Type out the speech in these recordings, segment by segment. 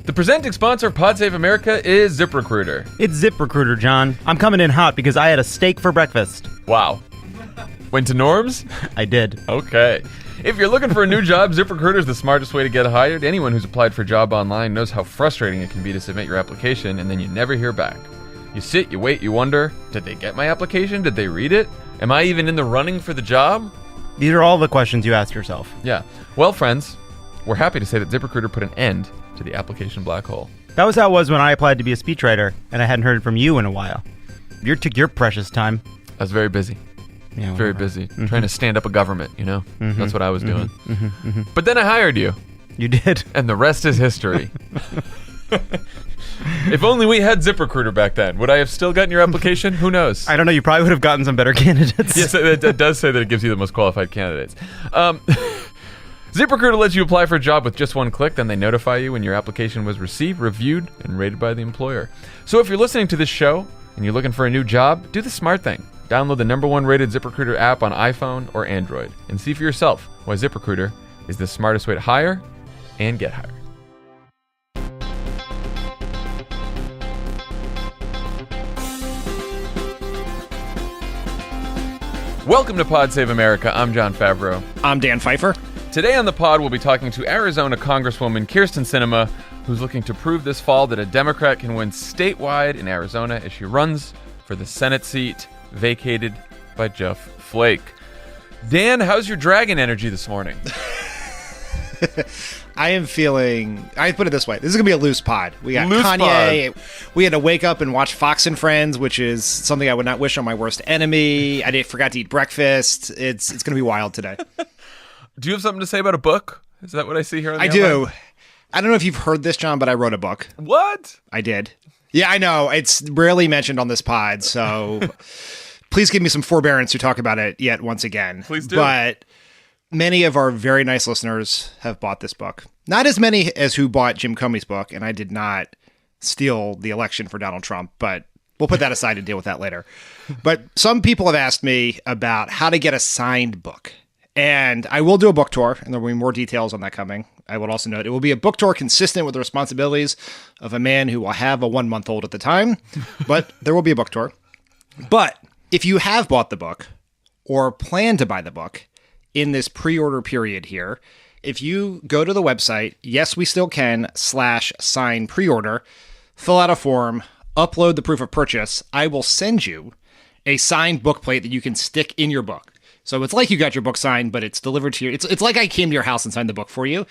The presenting sponsor of Pod Save America is ZipRecruiter. It's ZipRecruiter, John. I'm coming in hot because I had a steak for breakfast. Wow. Went to Norm's? I did. Okay. If you're looking for a new job, ZipRecruiter is the smartest way to get hired. Anyone who's applied for a job online knows how frustrating it can be to submit your application and then you never hear back. You sit, you wait, you wonder, did they get my application? Did they read it? Am I even in the running for the job? These are all the questions you ask yourself. Yeah. Well, friends, we're happy to say that ZipRecruiter put an end to the application black hole. That was how it was when I applied to be a speechwriter, and I hadn't heard from you in a while. You took your precious time. I was very busy. Yeah, Very busy. Trying to stand up a government, you know? That's what I was doing. But then I hired you. You did. And the rest is history. If only we had ZipRecruiter back then. Would I have still gotten your application? Who knows? I don't know. You probably would have gotten some better candidates. Yes, it does say that it gives you the most qualified candidates. ZipRecruiter lets you apply for a job with just one click, then they notify you when your application was received, reviewed, and rated by the employer. So if you're listening to this show and you're looking for a new job, do the smart thing. Download the #1 rated ZipRecruiter app on iPhone or Android and see for yourself why ZipRecruiter is the smartest way to hire and get hired. Welcome to Pod Save America. I'm Jon Favreau. I'm Dan Pfeiffer. Today on the pod, we'll be talking to Arizona Congresswoman Kyrsten Sinema, who's looking to prove this fall that a Democrat can win statewide in Arizona as she runs for the Senate seat vacated by Jeff Flake. Dan, how's your dragon energy this morning? I put it this way. This is going to be a loose pod. We got Loose Kanye. We had to wake up and watch Fox and Friends, which is something I would not wish on my worst enemy. I forgot to eat breakfast. It's going to be wild today. Do you have something to say about a book? Is that what I see here on the I do. I don't know if you've heard this, John, but I wrote a book. What? I did. Yeah, I know. It's rarely mentioned on this pod, so please give me some forbearance to talk about it yet once again. Please do. But many of our very nice listeners have bought this book. Not as many as who bought Jim Comey's book, and I did not steal the election for Donald Trump, but we'll put that aside and deal with that later. But some people have asked me about how to get a signed book. And I will do a book tour, and there will be more details on that coming. I would also note it will be a book tour consistent with the responsibilities of a man who will have a 1-month-old at the time, but there will be a book tour. But if you have bought the book or plan to buy the book in this pre-order period here, if you go to the website, yeswestillcan.com/sign pre-order, fill out a form, upload the proof of purchase, I will send you a signed book plate that you can stick in your book. So it's like you got your book signed, but it's delivered to you. It's like I came to your house and signed the book for you.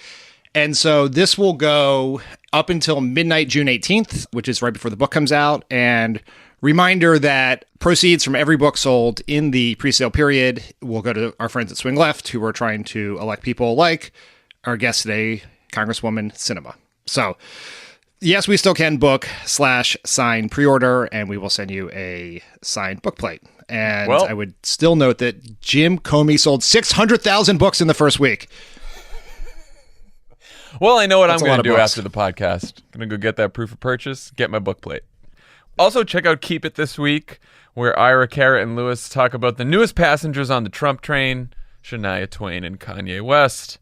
And so this will go up until midnight, June 18th, which is right before the book comes out. And reminder that proceeds from every book sold in the pre-sale period will go to our friends at Swing Left, who are trying to elect people like our guest today, Congresswoman Sinema. So yes, we still can book/sign pre-order, and we will send you a signed book plate. And I would still note that Jim Comey sold 600,000 books in the first week. Well, I know what I'm going to do books. after the podcast. I'm going to go get that proof of purchase, get my book plate. Also, check out Keep It This Week, where Ira, Kara, and Lewis talk about the newest passengers on the Trump train, Shania Twain and Kanye West.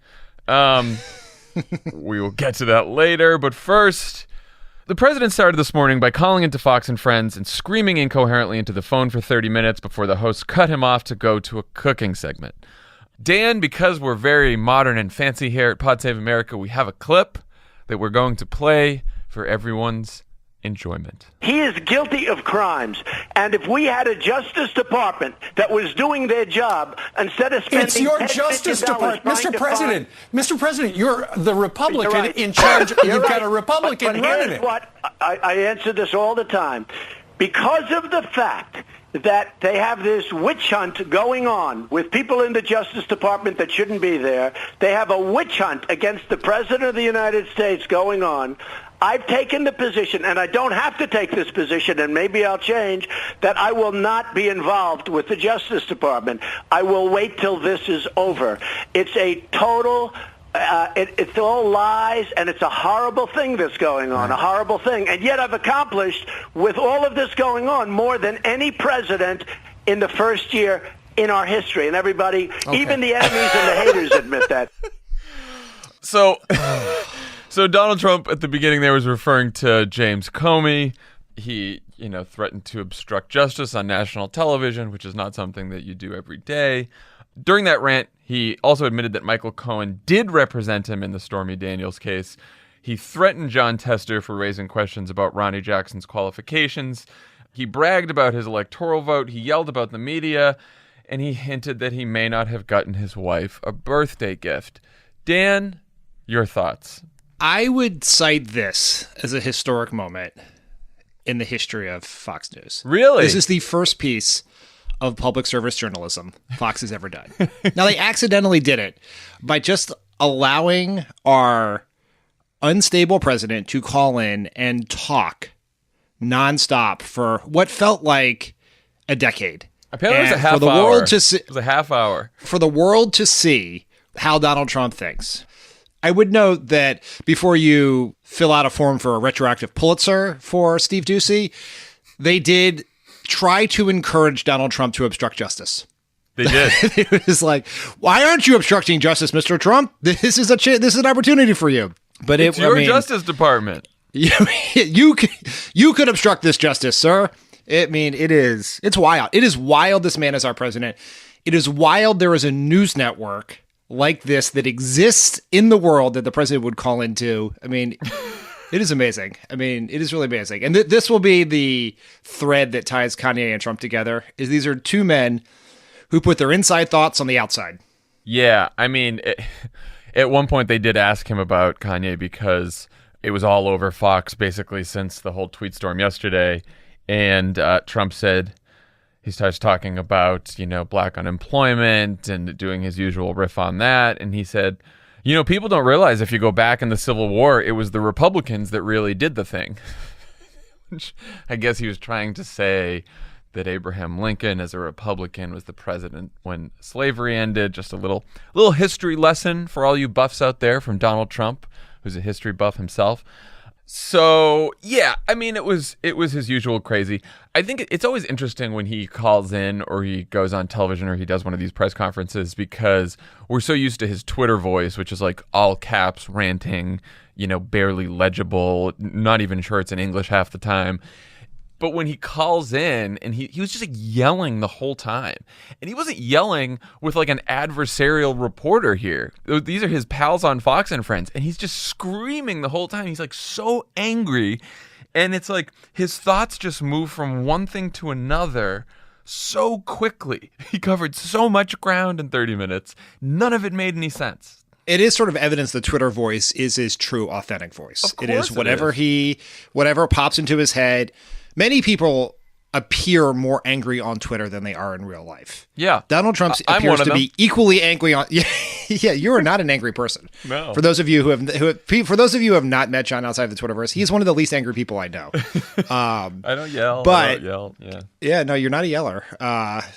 We will get to that later, but first, the president started this morning by calling into Fox and Friends and screaming incoherently into the phone for 30 minutes before the host cut him off to go to a cooking segment. Dan, because we're very modern and fancy here at Pod Save America, we have a clip that we're going to play for everyone's enjoyment. He is guilty of crimes, and if we had a Justice Department that was doing their job instead of spending it's your $10 Justice billion Department, Mr. President, you're the Republican You're right. in charge. You're You've right. got a Republican but running here's it. What I answer this all the time, because of the fact that they have this witch hunt going on with people in the Justice Department that shouldn't be there. They have a witch hunt against the President of the United States going on. I've taken the position, and I don't have to take this position, and maybe I'll change, that I will not be involved with the Justice Department. I will wait till this is over. It's a total... it's all lies, and it's a horrible thing that's going on, a horrible thing. And yet I've accomplished, with all of this going on, more than any president in the first year in our history. And everybody, even the enemies and the haters admit that. So So Donald Trump at the beginning there was referring to James Comey. He, threatened to obstruct justice on national television, which is not something that you do every day. During that rant, he also admitted that Michael Cohen did represent him in the Stormy Daniels case. He threatened John Tester for raising questions about Ronny Jackson's qualifications. He bragged about his electoral vote. He yelled about the media. And he hinted that he may not have gotten his wife a birthday gift. Dan, your thoughts? I would cite this as a historic moment in the history of Fox News. Really? This is the first piece of public service journalism Fox has ever done. Now, they accidentally did it by just allowing our unstable president to call in and talk nonstop for what felt like a decade. Apparently, it was a half for the hour. World to see, it was a half hour. For the world to see how Donald Trump thinks. I would note that before you fill out a form for a retroactive Pulitzer for Steve Doocy, they did try to encourage Donald Trump to obstruct justice. They did. It was like, why aren't you obstructing justice, Mr. Trump? This is an opportunity for you. But it's your Justice Department. You could obstruct this justice, sir. It's wild. It is wild this man is our president. It is wild there is a news network like this that exists in the world that the president would call into. It is amazing. It is really amazing. And this will be the thread that ties Kanye and Trump together, is these are two men who put their inside thoughts on the outside. Yeah, at one point they did ask him about Kanye because it was all over Fox basically since the whole tweet storm yesterday. And Trump said, he starts talking about, black unemployment and doing his usual riff on that. And he said, people don't realize if you go back in the Civil War, it was the Republicans that really did the thing. Which I guess he was trying to say that Abraham Lincoln, as a Republican, was the president when slavery ended. Just a little history lesson for all you buffs out there from Donald Trump, who's a history buff himself. So, yeah, it was his usual crazy. I think it's always interesting when he calls in or he goes on television or he does one of these press conferences because we're so used to his Twitter voice, which is like all caps, ranting, barely legible, not even sure it's in English half the time. But when he calls in and he was just like yelling the whole time. And he wasn't yelling with like an adversarial reporter here. These are his pals on Fox and Friends. And he's just screaming the whole time. He's like so angry. And it's like his thoughts just move from one thing to another so quickly. He covered so much ground in 30 minutes. None of it made any sense. It is sort of evidence the Twitter voice is his true, authentic voice. Of course it is whatever pops into his head. Many people appear more angry on Twitter than they are in real life. Yeah. Donald Trump appears to be equally angry on. Yeah, you are not an angry person. No. For those of you who have not met John outside of the Twitterverse, he's one of the least angry people I know. I don't yell. But I don't yell. Yeah. Yeah, no, you're not a yeller.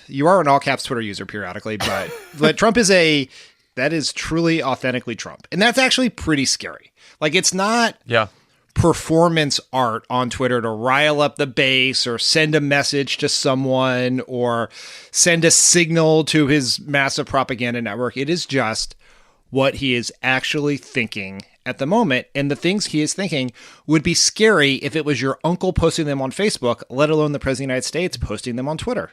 You are an all caps Twitter user periodically, but Trump is that is truly authentically Trump, and that's actually pretty scary. Like, it's not. Yeah. Performance art on Twitter to rile up the base or send a message to someone or send a signal to his massive propaganda network. It is just what he is actually thinking at the moment. And the things he is thinking would be scary if it was your uncle posting them on Facebook, let alone the President of the United States posting them on Twitter.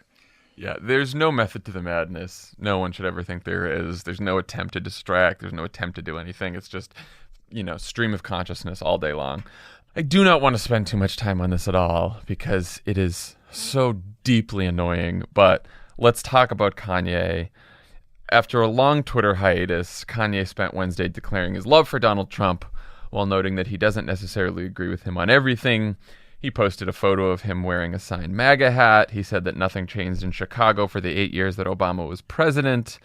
Yeah, there's no method to the madness. No one should ever think there is. There's no attempt to distract. There's no attempt to do anything. It's just stream of consciousness all day long. I do not want to spend too much time on this at all because it is so deeply annoying, but let's talk about Kanye. After a long Twitter hiatus, Kanye spent Wednesday declaring his love for Donald Trump while noting that he doesn't necessarily agree with him on everything. He posted a photo of him wearing a signed MAGA hat. He said that nothing changed in Chicago for the 8 years that Obama was president.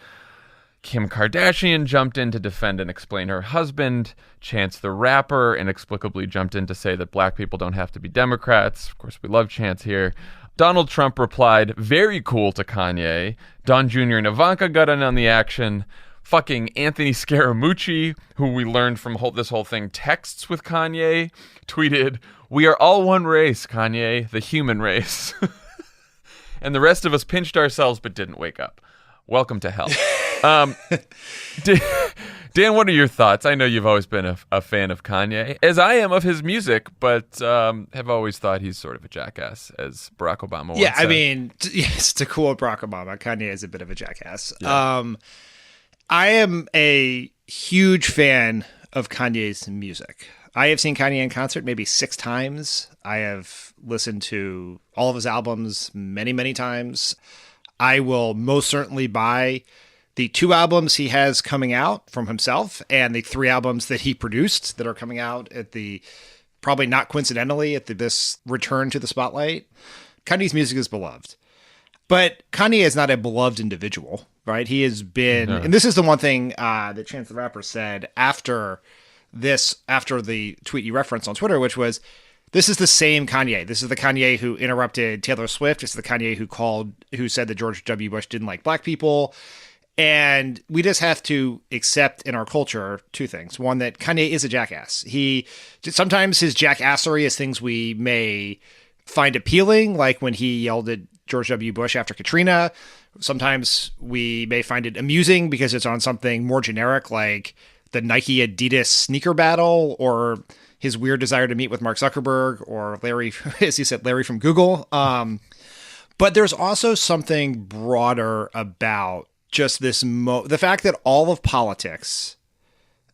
Kim Kardashian jumped in to defend and explain her husband. Chance the Rapper inexplicably jumped in to say that black people don't have to be Democrats. Of course, we love Chance here. Donald Trump replied, very cool to Kanye. Don Jr. and Ivanka got in on the action. Fucking Anthony Scaramucci, who we learned from this whole thing texts with Kanye, tweeted, "We are all one race, Kanye, the human race." And the rest of us pinched ourselves but didn't wake up. Welcome to hell. Dan Dan, what are your thoughts? I know you've always been a fan of Kanye, as I am of his music, but have always thought he's sort of a jackass, as Barack Obama once Yeah, I said. mean, yes, to quote Barack Obama, Kanye is a bit of a jackass. Yeah. I am a huge fan of Kanye's music. I have seen Kanye in concert maybe 6 times. I have listened to all of his albums many, many times. I will most certainly buy the 2 albums he has coming out from himself and the 3 albums that he produced that are coming out at the, probably not coincidentally, at this return to the spotlight. Kanye's music is beloved. But Kanye is not a beloved individual, right? He has been, and this is the one thing that Chance the Rapper said after the tweet you referenced on Twitter, which was, this is the same Kanye. This is the Kanye who interrupted Taylor Swift. It's the Kanye who said that George W. Bush didn't like black people. And we just have to accept in our culture 2 things. One, that Kanye is a jackass. Sometimes his jackassery is things we may find appealing, like when he yelled at George W. Bush after Katrina. Sometimes we may find it amusing because it's on something more generic, like the Nike Adidas sneaker battle, or his weird desire to meet with Mark Zuckerberg, or Larry, as he said, Larry from Google. But there's also something broader about just this, the fact that all of politics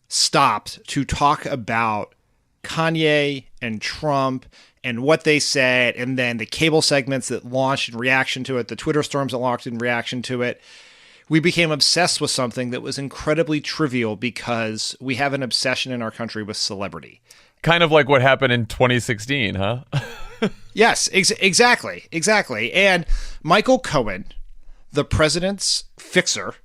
stopped to talk about Kanye and Trump and what they said, and then the cable segments that launched in reaction to it, the Twitter storms that launched in reaction to it. We became obsessed with something that was incredibly trivial because we have an obsession in our country with celebrity. Kind of like what happened in 2016, huh? Yes, exactly. And Michael Cohen, the president's fixer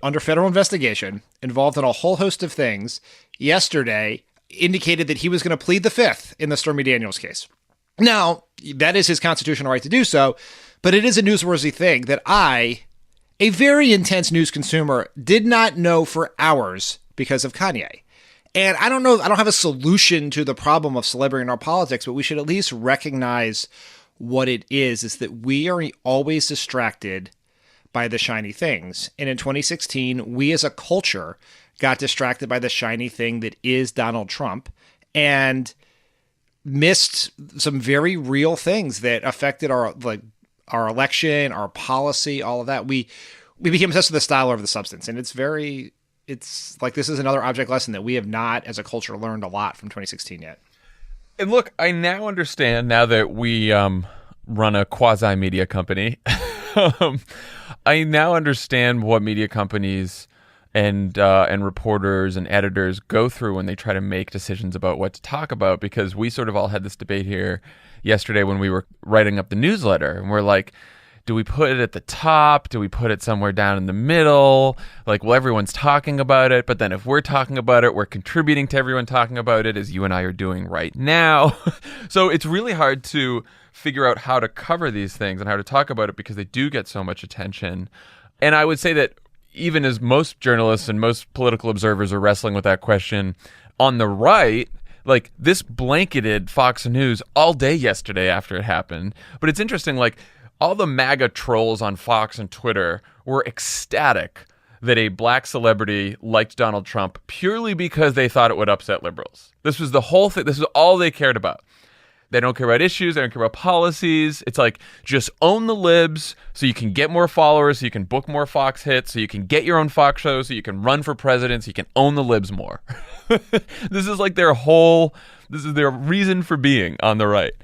under federal investigation, involved in a whole host of things, yesterday indicated that he was going to plead the 5th in the Stormy Daniels case. Now, that is his constitutional right to do so, but it is a newsworthy thing that I, a very intense news consumer, did not know for hours because of Kanye. And I don't know, I don't have a solution to the problem of celebrity in our politics, but we should at least recognize what it is that we are always distracted by the shiny things. And in 2016, we as a culture got distracted by the shiny thing that is Donald Trump and missed some very real things that affected our election, our policy, all of that. We became obsessed with the style over the substance. And it's like, this is another object lesson that we have not as a culture learned a lot from 2016 yet. And look, I now understand, now that we run a quasi-media company, I now understand what media companies and reporters and editors go through when they try to make decisions about what to talk about, because we sort of all had this debate here yesterday when we were writing up the newsletter, and we're like, do we put it at the top? Do we put it somewhere down in the middle? Like, well, everyone's talking about it, but then if we're talking about it, we're contributing to everyone talking about it, as you and I are doing right now. So it's really hard to figure out how to cover these things and how to talk about it because they do get so much attention. And I would say that even as most journalists and most political observers are wrestling with that question, on the right, like, this blanketed Fox News all day yesterday after it happened. But it's interesting, like, all the MAGA trolls on Fox and Twitter were ecstatic that a black celebrity liked Donald Trump purely because they thought it would upset liberals. This was the whole thing. This is all they cared about. They don't care about issues. They don't care about policies. It's like, just own the libs so you can get more followers, so you can book more Fox hits, so you can get your own Fox show, so you can run for president, so you can own the libs more. This is like this is their reason for being on the right.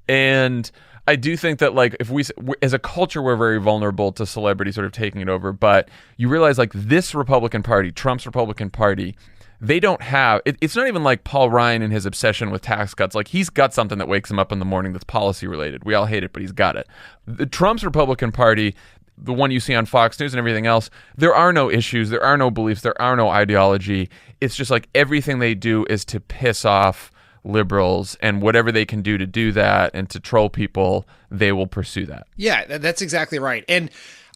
And I do think that, like, if we, as a culture, we're very vulnerable to celebrity sort of taking it over. But you realize, like, this Republican Party, Trump's Republican Party, they don't have, it's not even like Paul Ryan and his obsession with tax cuts. Like, he's got something that wakes him up in the morning that's policy related. We all hate it, but he's got it. The Trump's Republican Party, the one you see on Fox News and everything else, there are no issues, there are no beliefs, there are no ideology. It's just like everything they do is to piss off liberals, and whatever they can do to do that and to troll people, they will pursue that. Yeah, that's exactly right. And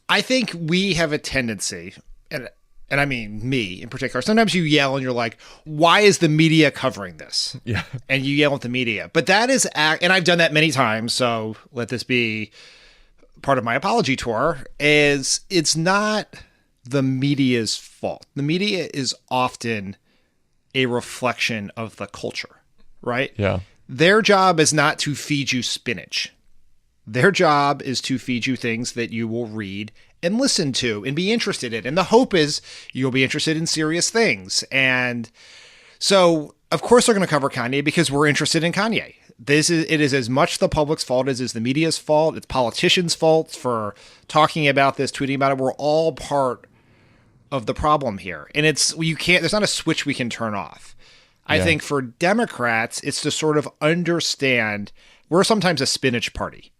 I think we have a tendency, and I mean me in particular, sometimes you yell and you're like, why is the media covering this? Yeah. And you yell at the media. But that is, and I've done that many times, so let this be part of my apology tour, is it's not the media's fault. The media is often a reflection of the culture, right? Yeah. Their job is not to feed you spinach. Their job is to feed you things that you will read and listen to and be interested in. And the hope is you'll be interested in serious things. And so, of course, they're going to cover Kanye because we're interested in Kanye. It is as much the public's fault as is the media's fault. It's politicians' fault for talking about this, tweeting about it. We're all part of the problem here. And there's not a switch we can turn off. I think for Democrats, it's to sort of understand we're sometimes a spinach party.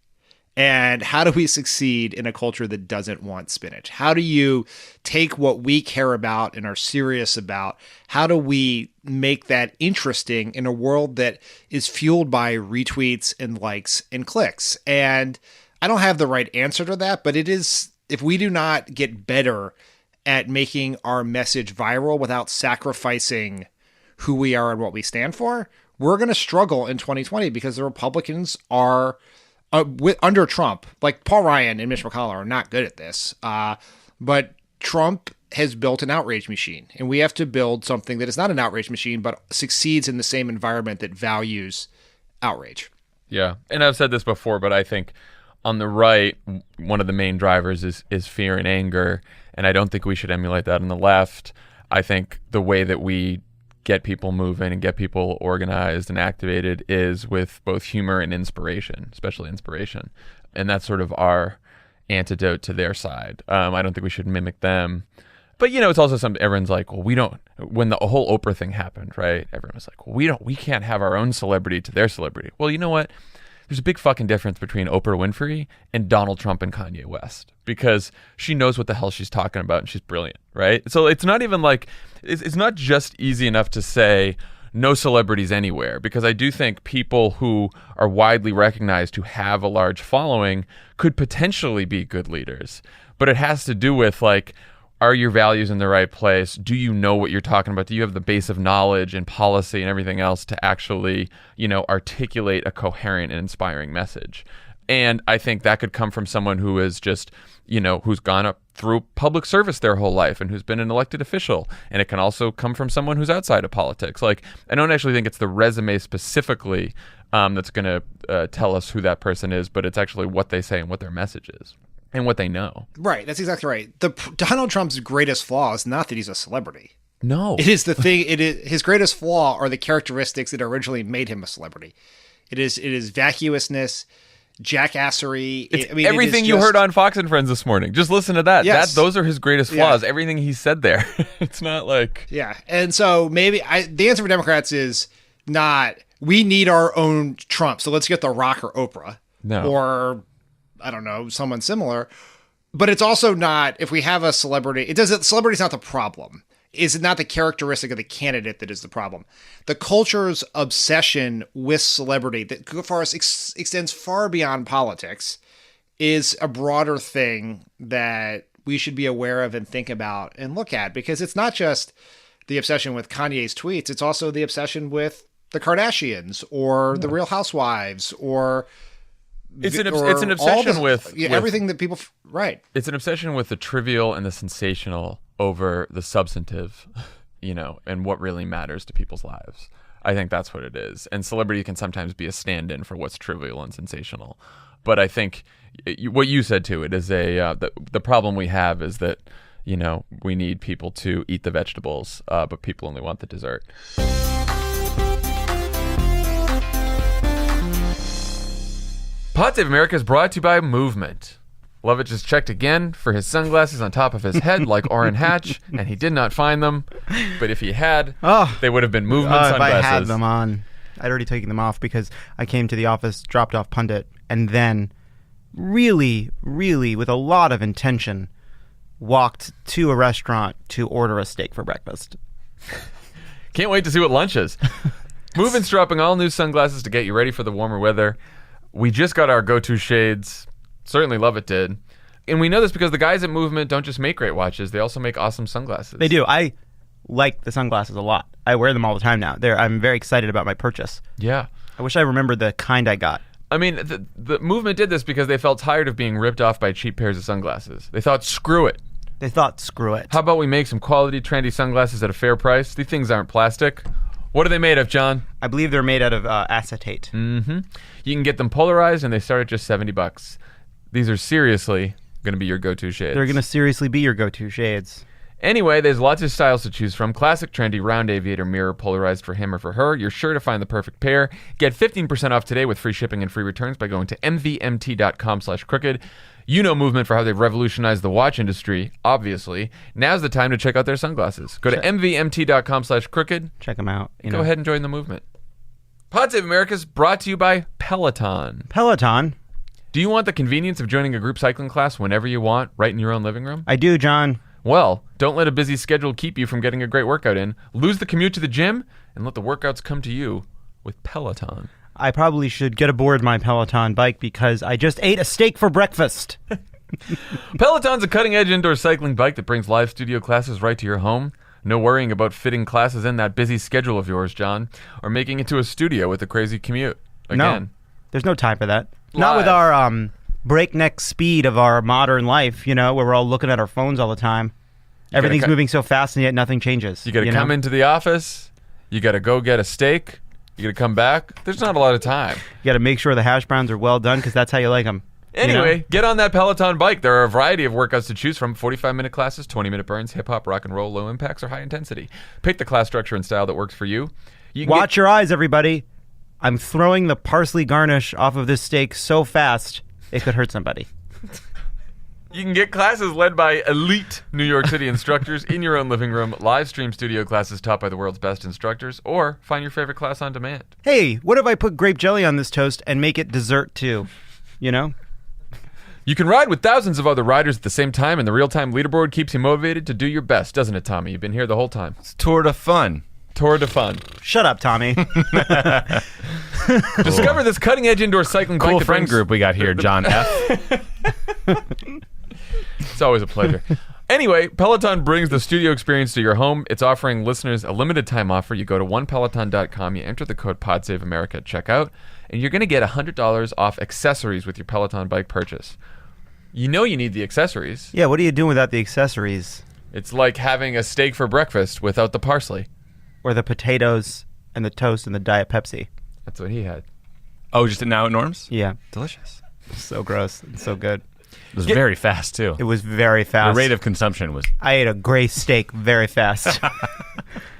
And how do we succeed in a culture that doesn't want spinach? How do you take what we care about and are serious about? How do we make that interesting in a world that is fueled by retweets and likes and clicks? And I don't have the right answer to that, but it is, if we do not get better at making our message viral without sacrificing who we are and what we stand for, we're going to struggle in 2020 because the Republicans are under Trump, like Paul Ryan and Mitch McConnell are not good at this. But Trump has built an outrage machine, and we have to build something that is not an outrage machine, but succeeds in the same environment that values outrage. Yeah. And I've said this before, but I think on the right, one of the main drivers is fear and anger. And I don't think we should emulate that on the left. I think the way that we get people moving and get people organized and activated is with both humor and inspiration, especially inspiration. And that's sort of our antidote to their side. I don't think we should mimic them. But, it's also something everyone's like, well, we don't, when the whole Oprah thing happened, right? Everyone was like, well, we can't have our own celebrity to their celebrity. Well, you know what? There's a big fucking difference between Oprah Winfrey and Donald Trump and Kanye West, because she knows what the hell she's talking about and she's brilliant, right? So it's not even like, it's not just easy enough to say no celebrities anywhere, because I do think people who are widely recognized, who have a large following, could potentially be good leaders. But it has to do with like, are your values in the right place? Do you know what you're talking about? Do you have the base of knowledge and policy and everything else to actually, articulate a coherent and inspiring message? And I think that could come from someone who is just, who's gone up through public service their whole life and who's been an elected official. And it can also come from someone who's outside of politics. Like, I don't actually think it's the resume specifically that's going to tell us who that person is, but it's actually what they say and what their message is. And what they know. Right. That's exactly right. Donald Trump's greatest flaw is not that he's a celebrity. No. It is the thing. His greatest flaw are the characteristics that originally made him a celebrity. It is vacuousness, jackassery. Everything you heard on Fox and Friends this morning. Just listen to that. Yes. Those are his greatest flaws. Yeah. Everything he said there. It's not like... Yeah. And so maybe the answer for Democrats is not, we need our own Trump, so let's get The Rock or Oprah. No. Or... I don't know, someone similar. But it's also not, if we have a celebrity, celebrity's not the problem. Is not the characteristic of the candidate that is the problem. The culture's obsession with celebrity that for us extends far beyond politics is a broader thing that we should be aware of and think about and look at, because it's not just the obsession with Kanye's tweets, it's also the obsession with the Kardashians or the Real Housewives or... It's an obsession with everything that people right. It's an obsession with the trivial and the sensational over the substantive, and what really matters to people's lives. I think that's what it is. And celebrity can sometimes be a stand-in for what's trivial and sensational. But I think what you said too, it is the problem we have is that we need people to eat the vegetables, but people only want the dessert. Pod Save America is brought to you by Movement. Lovett just checked again for his sunglasses on top of his head like Orrin Hatch, and he did not find them. But if he had, they would have been Movement sunglasses. If I had them on, I'd already taken them off because I came to the office, dropped off Pundit, and then really, really, with a lot of intention, walked to a restaurant to order a steak for breakfast. Can't wait to see what lunch is. Movement's dropping all new sunglasses to get you ready for the warmer weather. We just got our go-to shades. Certainly Lovett did. And we know this because the guys at Movement don't just make great watches. They also make awesome sunglasses. They do. I like the sunglasses a lot. I wear them all the time now. I'm very excited about my purchase. Yeah. I wish I remembered the kind I got. I mean, the Movement did this because they felt tired of being ripped off by cheap pairs of sunglasses. They thought, screw it. They thought, screw it. How about we make some quality, trendy sunglasses at a fair price? These things aren't plastic. What are they made of, John? I believe they're made out of acetate. You can get them polarized, and they start at just $70. These are seriously going to be your go-to shades. They're going to seriously be your go-to shades. Anyway, there's lots of styles to choose from. Classic, trendy, round aviator mirror, polarized for him or for her. You're sure to find the perfect pair. Get 15% off today with free shipping and free returns by going to mvmt.com/crooked. You know Movement for how they've revolutionized the watch industry, obviously. Now's the time to check out their sunglasses. Go to mvmt.com/crooked. Check them out. Go ahead and join the movement. Pod Save America is brought to you by Peloton. Peloton. Do you want the convenience of joining a group cycling class whenever you want, right in your own living room? I do, John. Well, don't let a busy schedule keep you from getting a great workout in. Lose the commute to the gym and let the workouts come to you with Peloton. I probably should get aboard my Peloton bike because I just ate a steak for breakfast. Peloton's a cutting-edge indoor cycling bike that brings live studio classes right to your home. No worrying about fitting classes in that busy schedule of yours, John, or making it to a studio with a crazy commute. Again. No, there's no time for that. Not with our breakneck speed of our modern life, where we're all looking at our phones all the time. Everything's moving so fast and yet nothing changes. You got to come into the office. You got to go get a steak. You got to come back. There's not a lot of time. You got to make sure the hash browns are well done because that's how you like them. Anyway, get on that Peloton bike. There are a variety of workouts to choose from. 45-minute classes, 20-minute burns, hip-hop, rock and roll, low impacts, or high intensity. Pick the class structure and style that works for you. Watch your eyes, everybody. I'm throwing the parsley garnish off of this steak so fast it could hurt somebody. You can get classes led by elite New York City instructors in your own living room, live stream studio classes taught by the world's best instructors, or find your favorite class on demand. Hey, what if I put grape jelly on this toast and make it dessert too? You can ride with thousands of other riders at the same time, and the real-time leaderboard keeps you motivated to do your best, doesn't it, Tommy? You've been here the whole time. It's Tour de Fun. Tour de Fun. Shut up, Tommy. Discover this cutting-edge indoor cycling bike. Cool friend group we got here, John F. It's always a pleasure. Anyway, Peloton brings the studio experience to your home. It's offering listeners a limited time offer. You go to onepeloton.com, you enter the code PodSaveAmerica at checkout, and you're going to get $100 off accessories with your Peloton bike purchase. You know you need the accessories. Yeah, what are you doing without the accessories? It's like having a steak for breakfast without the parsley. Or the potatoes and the toast and the Diet Pepsi. That's what he had. Oh, just now at Norm's? Yeah. Delicious. So gross and so good. It was very fast, too. It was very fast. The rate of consumption was... I ate a gray steak very fast.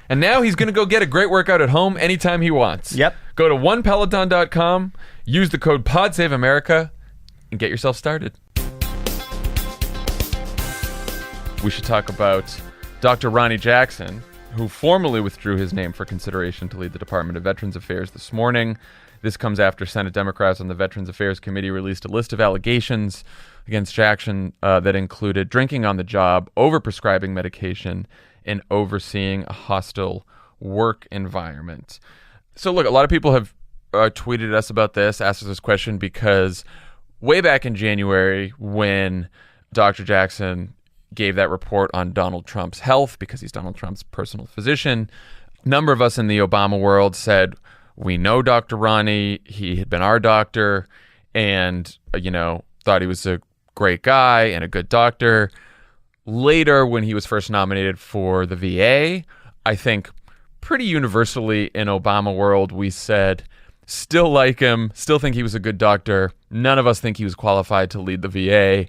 And now he's going to go get a great workout at home anytime he wants. Yep. Go to onepeloton.com, use the code PodSaveAmerica, and get yourself started. We should talk about Dr. Ronny Jackson, who formally withdrew his name for consideration to lead the Department of Veterans Affairs this morning. This comes after Senate Democrats on the Veterans Affairs Committee released a list of allegations against Jackson that included drinking on the job, overprescribing medication, and overseeing a hostile work environment. So look, a lot of people have tweeted us about this, asked us this question, because way back in January when Dr. Jackson gave that report on Donald Trump's health, because he's Donald Trump's personal physician, a number of us in the Obama world said, we know Dr. Ronny, he had been our doctor, and, thought he was a great guy and a good doctor. Later, when he was first nominated for the VA, I think pretty universally in Obama world, we said, still like him, still think he was a good doctor. None of us think he was qualified to lead the VA.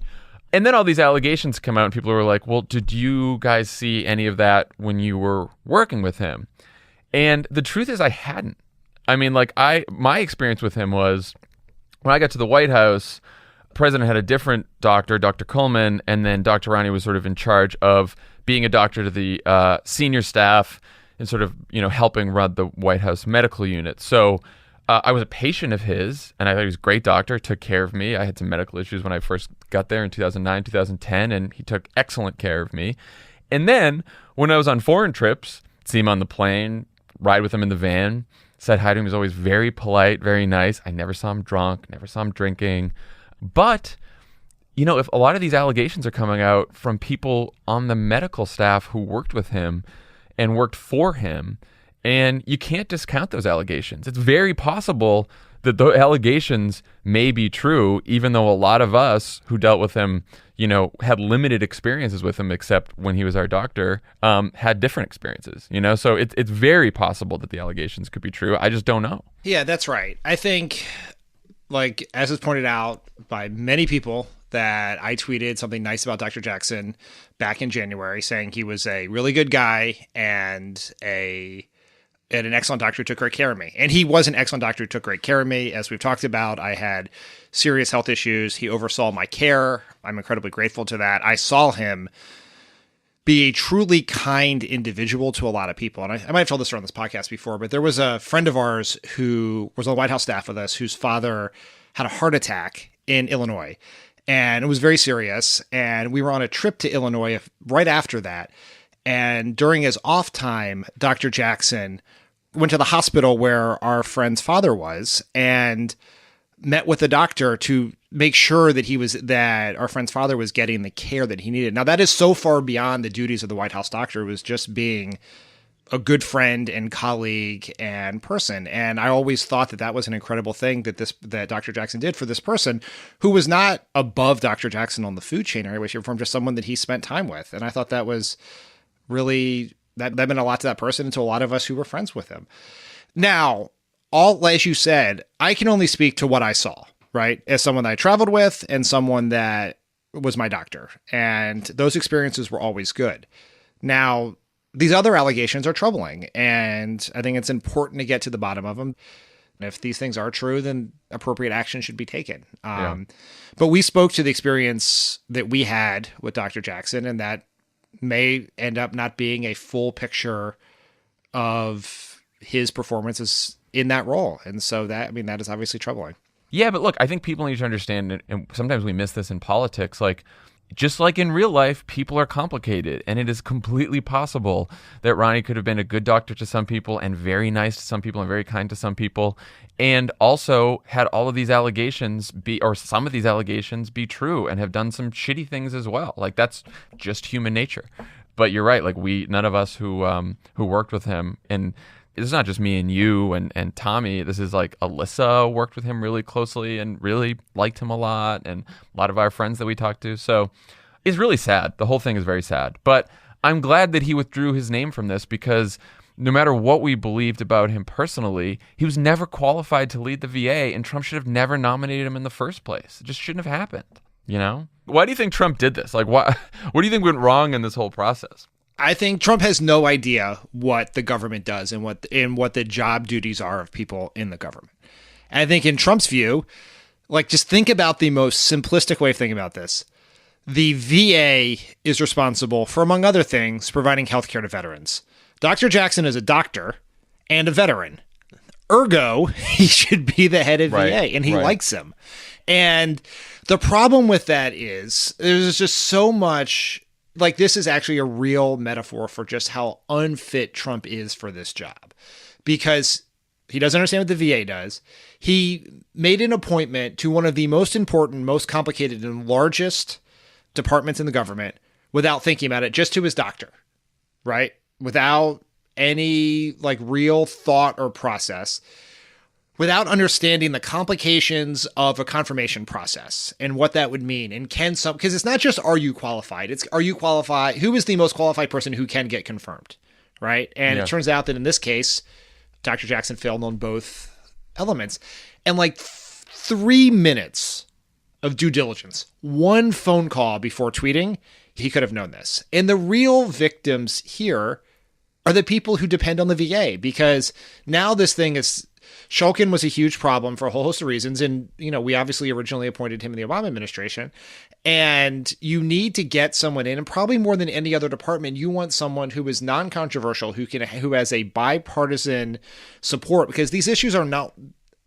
And then all these allegations come out and people were like, well, did you guys see any of that when you were working with him? And the truth is I hadn't. I mean, my experience with him was when I got to the White House, the president had a different doctor, Dr. Coleman, and then Dr. Ronny was sort of in charge of being a doctor to the senior staff and sort of, helping run the White House medical unit. So I was a patient of his, and I thought he was a great doctor, took care of me. I had some medical issues when I first got there in 2009, 2010, and he took excellent care of me. And then when I was on foreign trips, see him on the plane, ride with him in the van, said hi to him. He was always very polite, very nice. I never saw him drunk, never saw him drinking. But, if a lot of these allegations are coming out from people on the medical staff who worked with him and worked for him, and you can't discount those allegations. It's very possible that the allegations may be true, even though a lot of us who dealt with him, had limited experiences with him, except when he was our doctor, had different experiences, So it's very possible that the allegations could be true. I just don't know. Yeah, that's right. I think, as is pointed out by many people, that I tweeted something nice about Dr. Jackson back in January, saying he was a really good guy and an excellent doctor who took great care of me. And he was an excellent doctor who took great care of me. As we've talked about, I had serious health issues. He oversaw my care. I'm incredibly grateful to that. I saw him be a truly kind individual to a lot of people. And I might have told this on this podcast before, but there was a friend of ours who was on the White House staff with us, whose father had a heart attack in Illinois. And it was very serious. And we were on a trip to Illinois right after that. And during his off time, Dr. Jackson went to the hospital where our friend's father was and met with the doctor to make sure that our friend's father was getting the care that he needed. Now, that is so far beyond the duties of the White House doctor. It was just being a good friend and colleague and person. And I always thought that was an incredible thing that Dr. Jackson did for this person who was not above Dr. Jackson on the food chain or any way, shape, or form, just someone that he spent time with. And I thought that was really, that meant a lot to that person and to a lot of us who were friends with him. Now, as you said, I can only speak to what I saw, right? As someone that I traveled with and someone that was my doctor. And those experiences were always good. Now, these other allegations are troubling, and I think it's important to get to the bottom of them. If these things are true, then appropriate action should be taken. But we spoke to the experience that we had with Dr. Jackson, and that may end up not being a full picture of his performances in that role. And so that is obviously troubling. Yeah, but look, I think people need to understand, and sometimes we miss this in politics, just like in real life, people are complicated, and it is completely possible that Ronny could have been a good doctor to some people and very nice to some people and very kind to some people, and also had all of these allegations some of these allegations be true and have done some shitty things as well. That's just human nature. But you're right, none of us who worked with him, and it's not just me and you and Tommy. This is Alyssa worked with him really closely and really liked him a lot, and a lot of our friends that we talked to. So it's really sad. The whole thing is very sad. But I'm glad that he withdrew his name from this, because no matter what we believed about him personally, he was never qualified to lead the VA, and Trump should have never nominated him in the first place. It just shouldn't have happened, Why do you think Trump did this? What do you think went wrong in this whole process? I think Trump has no idea what the government does and what the job duties are of people in the government. And I think in Trump's view, just think about the most simplistic way of thinking about this. The VA is responsible for, among other things, providing health care to veterans. Dr. Jackson is a doctor and a veteran. Ergo, he should be the head of VA, and he likes him. And the problem with that is there's just so much... this is actually a real metaphor for just how unfit Trump is for this job, because he doesn't understand what the VA does. He made an appointment to one of the most important, most complicated, and largest departments in the government without thinking about it, just to his doctor, right? Without any real thought or process, without understanding the complications of a confirmation process and what that would mean. And because it's not just, are you qualified? It's, are you qualified? Who is the most qualified person who can get confirmed? Right. And It turns out that in this case, Dr. Jackson failed on both elements. And 3 minutes of due diligence, one phone call before tweeting, he could have known this. And the real victims here are the people who depend on the VA, because now this thing is... Shulkin was a huge problem for a whole host of reasons. And, we obviously originally appointed him in the Obama administration. And you need to get someone in, and probably more than any other department, you want someone who is non-controversial, who has a bipartisan support, because these issues are not...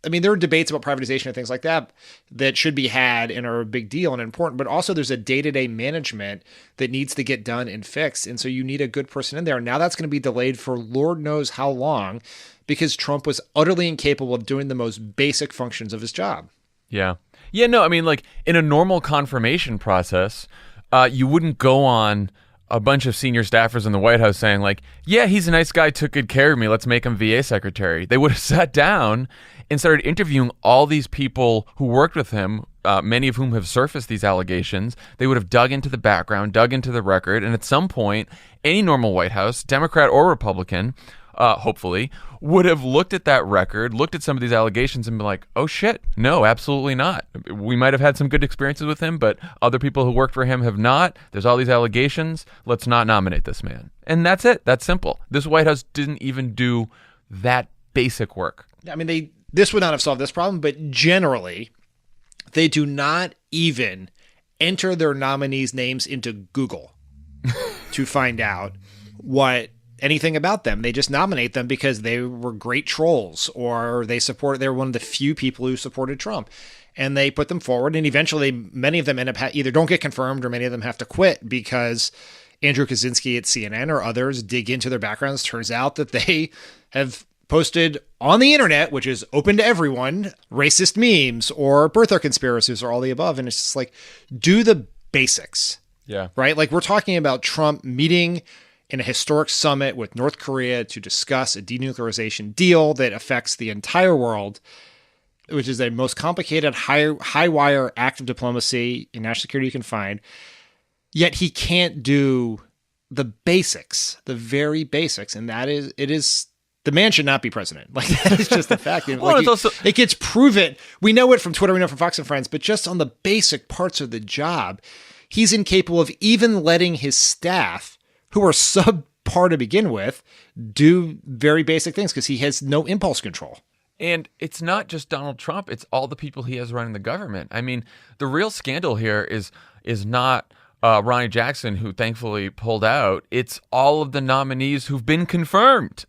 there are debates about privatization and things like that should be had and are a big deal and important, but also there's a day-to-day management that needs to get done and fixed. And so you need a good person in there. Now that's going to be delayed for Lord knows how long, because Trump was utterly incapable of doing the most basic functions of his job. Yeah. Yeah, no, in a normal confirmation process, you wouldn't go on a bunch of senior staffers in the White House saying like, yeah, he's a nice guy, took good care of me, let's make him VA secretary. They would have sat down and started interviewing all these people who worked with him, many of whom have surfaced these allegations. They would have dug into the background, dug into the record, and at some point, any normal White House, Democrat or Republican, hopefully, would have looked at that record, looked at some of these allegations and been like, oh shit, no, absolutely not. We might have had some good experiences with him, but other people who worked for him have not. There's all these allegations. Let's not nominate this man. And that's it. That's simple. This White House didn't even do that basic work. I mean, this would not have solved this problem, but generally, they do not even enter their nominees' names into Google to find out anything about them. They just nominate them because they were great trolls or they're one of the few people who supported Trump. And they put them forward, and eventually many of them end up either don't get confirmed or many of them have to quit because Andrew Kaczynski at CNN or others dig into their backgrounds. Turns out that they have posted on the internet, which is open to everyone, racist memes or birther conspiracies or all the above. And it's just like, do the basics. Yeah. Right? Like, we're talking about Trump meeting in a historic summit with North Korea to discuss a denuclearization deal that affects the entire world, which is the most complicated high wire act of diplomacy in national security you can find. Yet he can't do the basics, the very basics. And the man should not be president. Like, that is just a fact. Well, it gets proven. We know it from Twitter, we know from Fox and Friends, but just on the basic parts of the job, he's incapable of even letting his staff, who are subpar to begin with, do very basic things because he has no impulse control. And it's not just Donald Trump, it's all the people he has running the government. I mean, the real scandal here is not Ronny Jackson, who thankfully pulled out. It's all of the nominees who've been confirmed.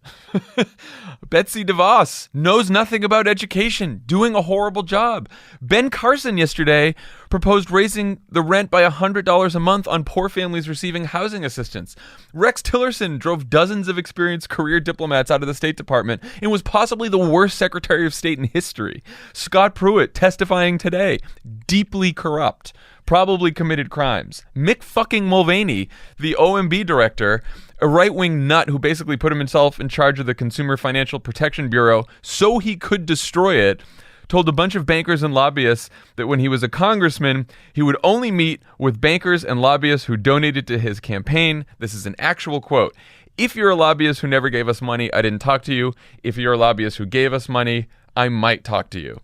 Betsy DeVos knows nothing about education, doing a horrible job. Ben Carson yesterday proposed raising the rent by $100 a month on poor families receiving housing assistance. Rex Tillerson drove dozens of experienced career diplomats out of the State Department and was possibly the worst Secretary of State in history. Scott Pruitt testifying today, deeply corrupt, probably committed crimes. Mick fucking Mulvaney, the OMB director, a right-wing nut who basically put himself in charge of the Consumer Financial Protection Bureau so he could destroy it, told a bunch of bankers and lobbyists that when he was a congressman, he would only meet with bankers and lobbyists who donated to his campaign. This is an actual quote. If you're a lobbyist who never gave us money, I didn't talk to you. If you're a lobbyist who gave us money, I might talk to you.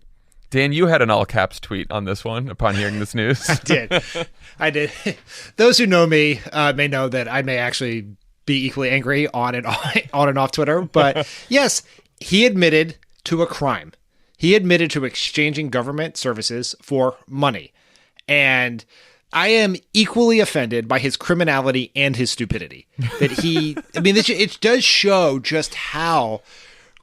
Dan, you had an all caps tweet on this one upon hearing this news. I did. Those who know me may know that I may actually be equally angry on and off Twitter. But yes, he admitted to a crime. He admitted to exchanging government services for money. And I am equally offended by his criminality and his stupidity. It does show just how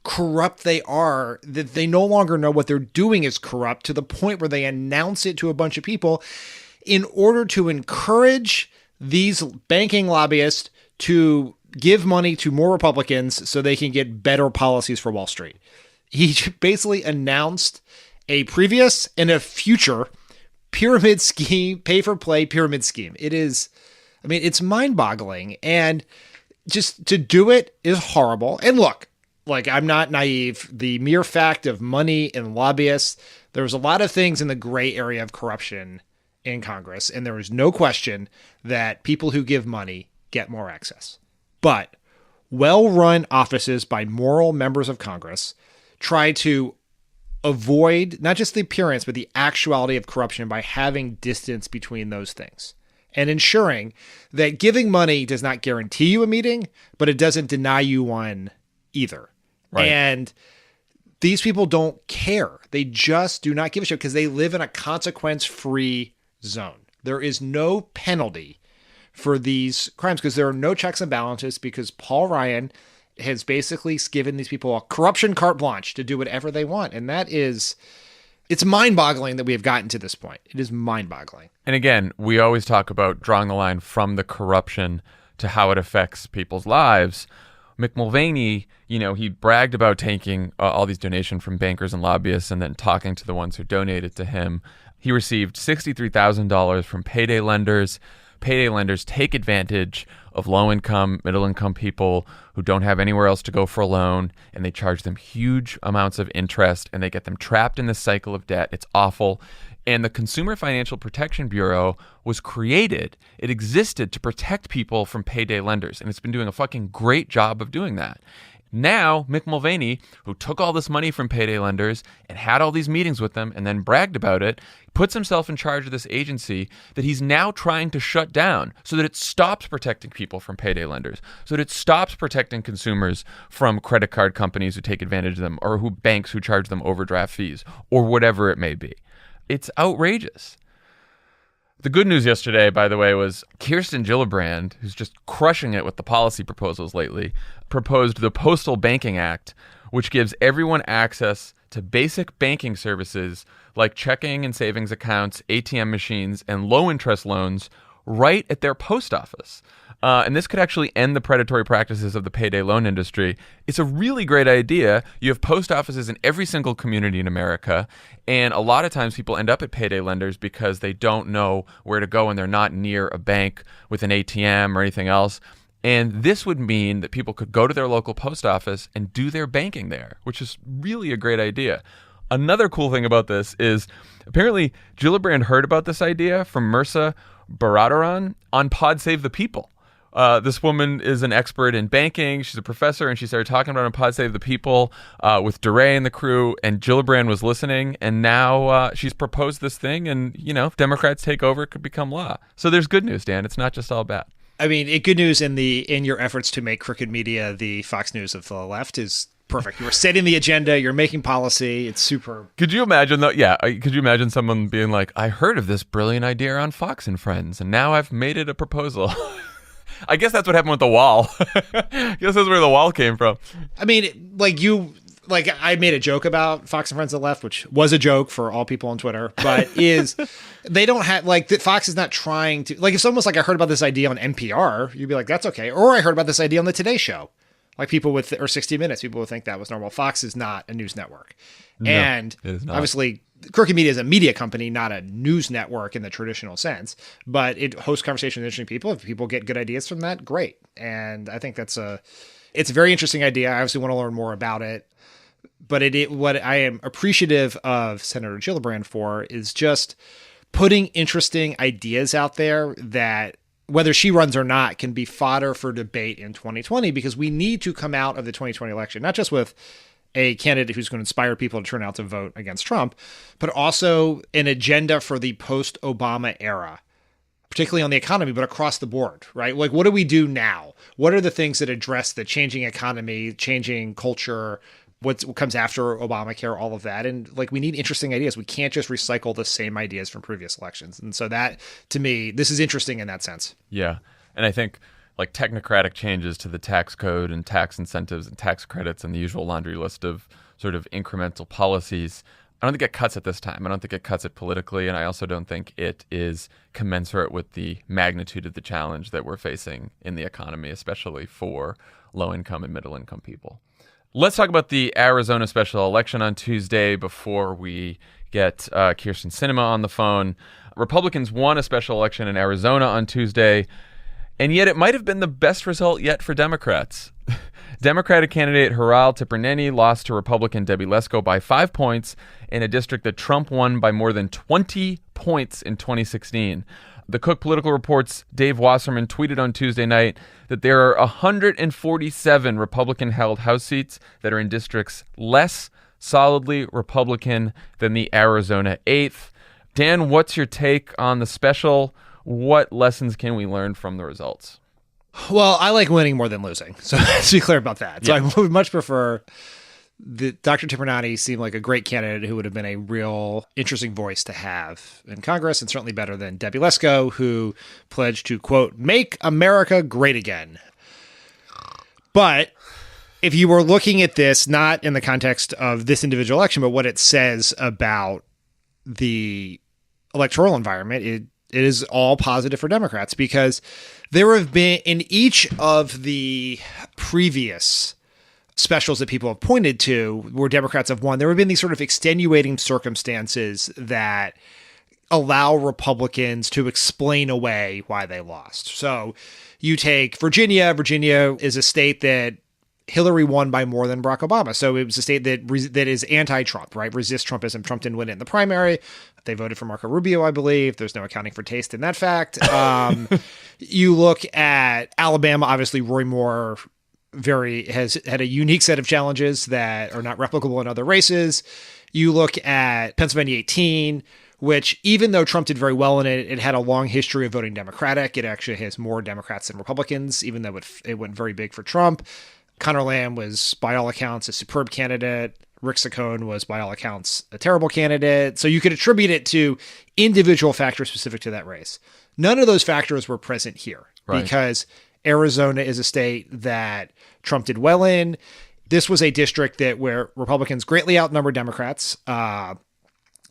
corrupt they are, that they no longer know what they're doing is corrupt, to the point where they announce it to a bunch of people in order to encourage these banking lobbyists to give money to more Republicans so they can get better policies for Wall Street. He basically announced a previous and a future pyramid scheme, pay-for-play pyramid scheme. It's mind-boggling, and just to do it is horrible. And look, like, I'm not naive. The mere fact of money and lobbyists, there's a lot of things in the gray area of corruption in Congress, and there is no question that people who give money get more access. But well-run offices by moral members of Congress try to avoid not just the appearance, but the actuality of corruption by having distance between those things and ensuring that giving money does not guarantee you a meeting, but it doesn't deny you one either. Right. And these people don't care. They just do not give a shit because they live in a consequence-free zone. There is no penalty for these crimes because there are no checks and balances, because Paul Ryan has basically given these people a corruption carte blanche to do whatever they want. And it's mind-boggling that we have gotten to this point. It is mind-boggling. And again, we always talk about drawing the line from the corruption to how it affects people's lives. Mick Mulvaney, he bragged about taking all these donations from bankers and lobbyists and then talking to the ones who donated to him. He received $63,000 from payday lenders, payday lenders take advantage of low-income, middle-income people who don't have anywhere else to go for a loan, and they charge them huge amounts of interest, and they get them trapped in this cycle of debt. It's awful. And the Consumer Financial Protection Bureau was created. It existed to protect people from payday lenders, and it's been doing a fucking great job of doing that. Now, Mick Mulvaney, who took all this money from payday lenders and had all these meetings with them and then bragged about it, puts himself in charge of this agency that he's now trying to shut down so that it stops protecting people from payday lenders, so that it stops protecting consumers from credit card companies who take advantage of them or banks who charge them overdraft fees or whatever it may be. It's outrageous. The good news yesterday, by the way, was Kyrsten Gillibrand, who's just crushing it with the policy proposals lately, proposed the Postal Banking Act, which gives everyone access to basic banking services like checking and savings accounts, ATM machines, and low-interest loans right at their post office. And this could actually end the predatory practices of the payday loan industry. It's a really great idea. You have post offices in every single community in America, and a lot of times people end up at payday lenders because they don't know where to go and they're not near a bank with an ATM or anything else. And this would mean that people could go to their local post office and do their banking there, which is really a great idea. Another cool thing about this is apparently Gillibrand heard about this idea from Mirza Baradaran on Pod Save the People. This woman is an expert in banking. She's a professor, and she started talking about it on Pod Save the People with DeRay and the crew, and Gillibrand was listening, and now she's proposed this thing, and, if Democrats take over, it could become law. So there's good news, Dan. It's not just all bad. I mean, good news in your efforts to make crooked media the Fox News of the left is perfect. You're setting the agenda. You're making policy. It's superb. Could you imagine, though? Yeah. Could you imagine someone being like, I heard of this brilliant idea on Fox and Friends, and now I've made it a proposal. I guess that's what happened with the wall. I guess that's where the wall came from. I mean, I made a joke about Fox and Friends of the Left, which was a joke for all people on Twitter, but they don't have, Fox is not trying to, if someone was like, I heard about this idea on NPR, you'd be like, that's okay. Or I heard about this idea on the Today Show. Or 60 Minutes, people would think that was normal. Fox is not a news network. No, and it is not. Obviously, Crooked Media is a media company, not a news network in the traditional sense, but it hosts conversations with interesting people. If people get good ideas from that, great. And I think it's a very interesting idea. I obviously want to learn more about it. But what I am appreciative of Senator Gillibrand for is just putting interesting ideas out there that, whether she runs or not, can be fodder for debate in 2020, because we need to come out of the 2020 election, not just with a candidate who's going to inspire people to turn out to vote against Trump, but also an agenda for the post-Obama era, particularly on the economy, but across the board, right? What do we do now? What are the things that address the changing economy, changing culture, what comes after Obamacare, all of that? And we need interesting ideas. We can't just recycle the same ideas from previous elections. And so that, to me, this is interesting in that sense. Yeah. And I think technocratic changes to the tax code and tax incentives and tax credits and the usual laundry list of sort of incremental policies, I don't think it cuts it this time. I don't think it cuts it politically, and I also don't think it is commensurate with the magnitude of the challenge that we're facing in the economy, especially for low-income and middle-income people. Let's talk about the Arizona special election on Tuesday before we get Kyrsten Sinema on the phone. Republicans won a special election in Arizona on Tuesday, and yet it might have been the best result yet for Democrats. Democratic candidate Haral Tipirneni lost to Republican Debbie Lesko by 5 points in a district that Trump won by more than 20 points in 2016. The Cook Political Report's Dave Wasserman tweeted on Tuesday night that there are 147 Republican-held House seats that are in districts less solidly Republican than the Arizona 8th. Dan, what's your take on the special? What lessons can we learn from the results? Well, I like winning more than losing, so let's be clear about that. So I would much prefer Dr. Tipirneni seemed like a great candidate who would have been a real interesting voice to have in Congress, and certainly better than Debbie Lesko, who pledged to, quote, make America great again. But if you were looking at this, not in the context of this individual election, but what it says about the electoral environment, it is all positive for Democrats, because there have been, in each of the previous specials that people have pointed to where Democrats have won, there have been these sort of extenuating circumstances that allow Republicans to explain away why they lost. So you take Virginia. Virginia is a state that Hillary won by more than Barack Obama. So it was a state that is anti-Trump, right? Resists Trumpism. Trump didn't win it in the primary. They voted for Marco Rubio, I believe. There's no accounting for taste in that fact. You look at Alabama, obviously Roy Moore has had a unique set of challenges that are not replicable in other races. You look at Pennsylvania 18, which even though Trump did very well in it, it had a long history of voting Democratic. It actually has more Democrats than Republicans, even though it went very big for Trump. Conor Lamb was, by all accounts, a superb candidate. Rick Saccone was, by all accounts, a terrible candidate. So you could attribute it to individual factors specific to that race. None of those factors were present here because Arizona is a state that Trump did well in. This was a district where Republicans greatly outnumbered Democrats.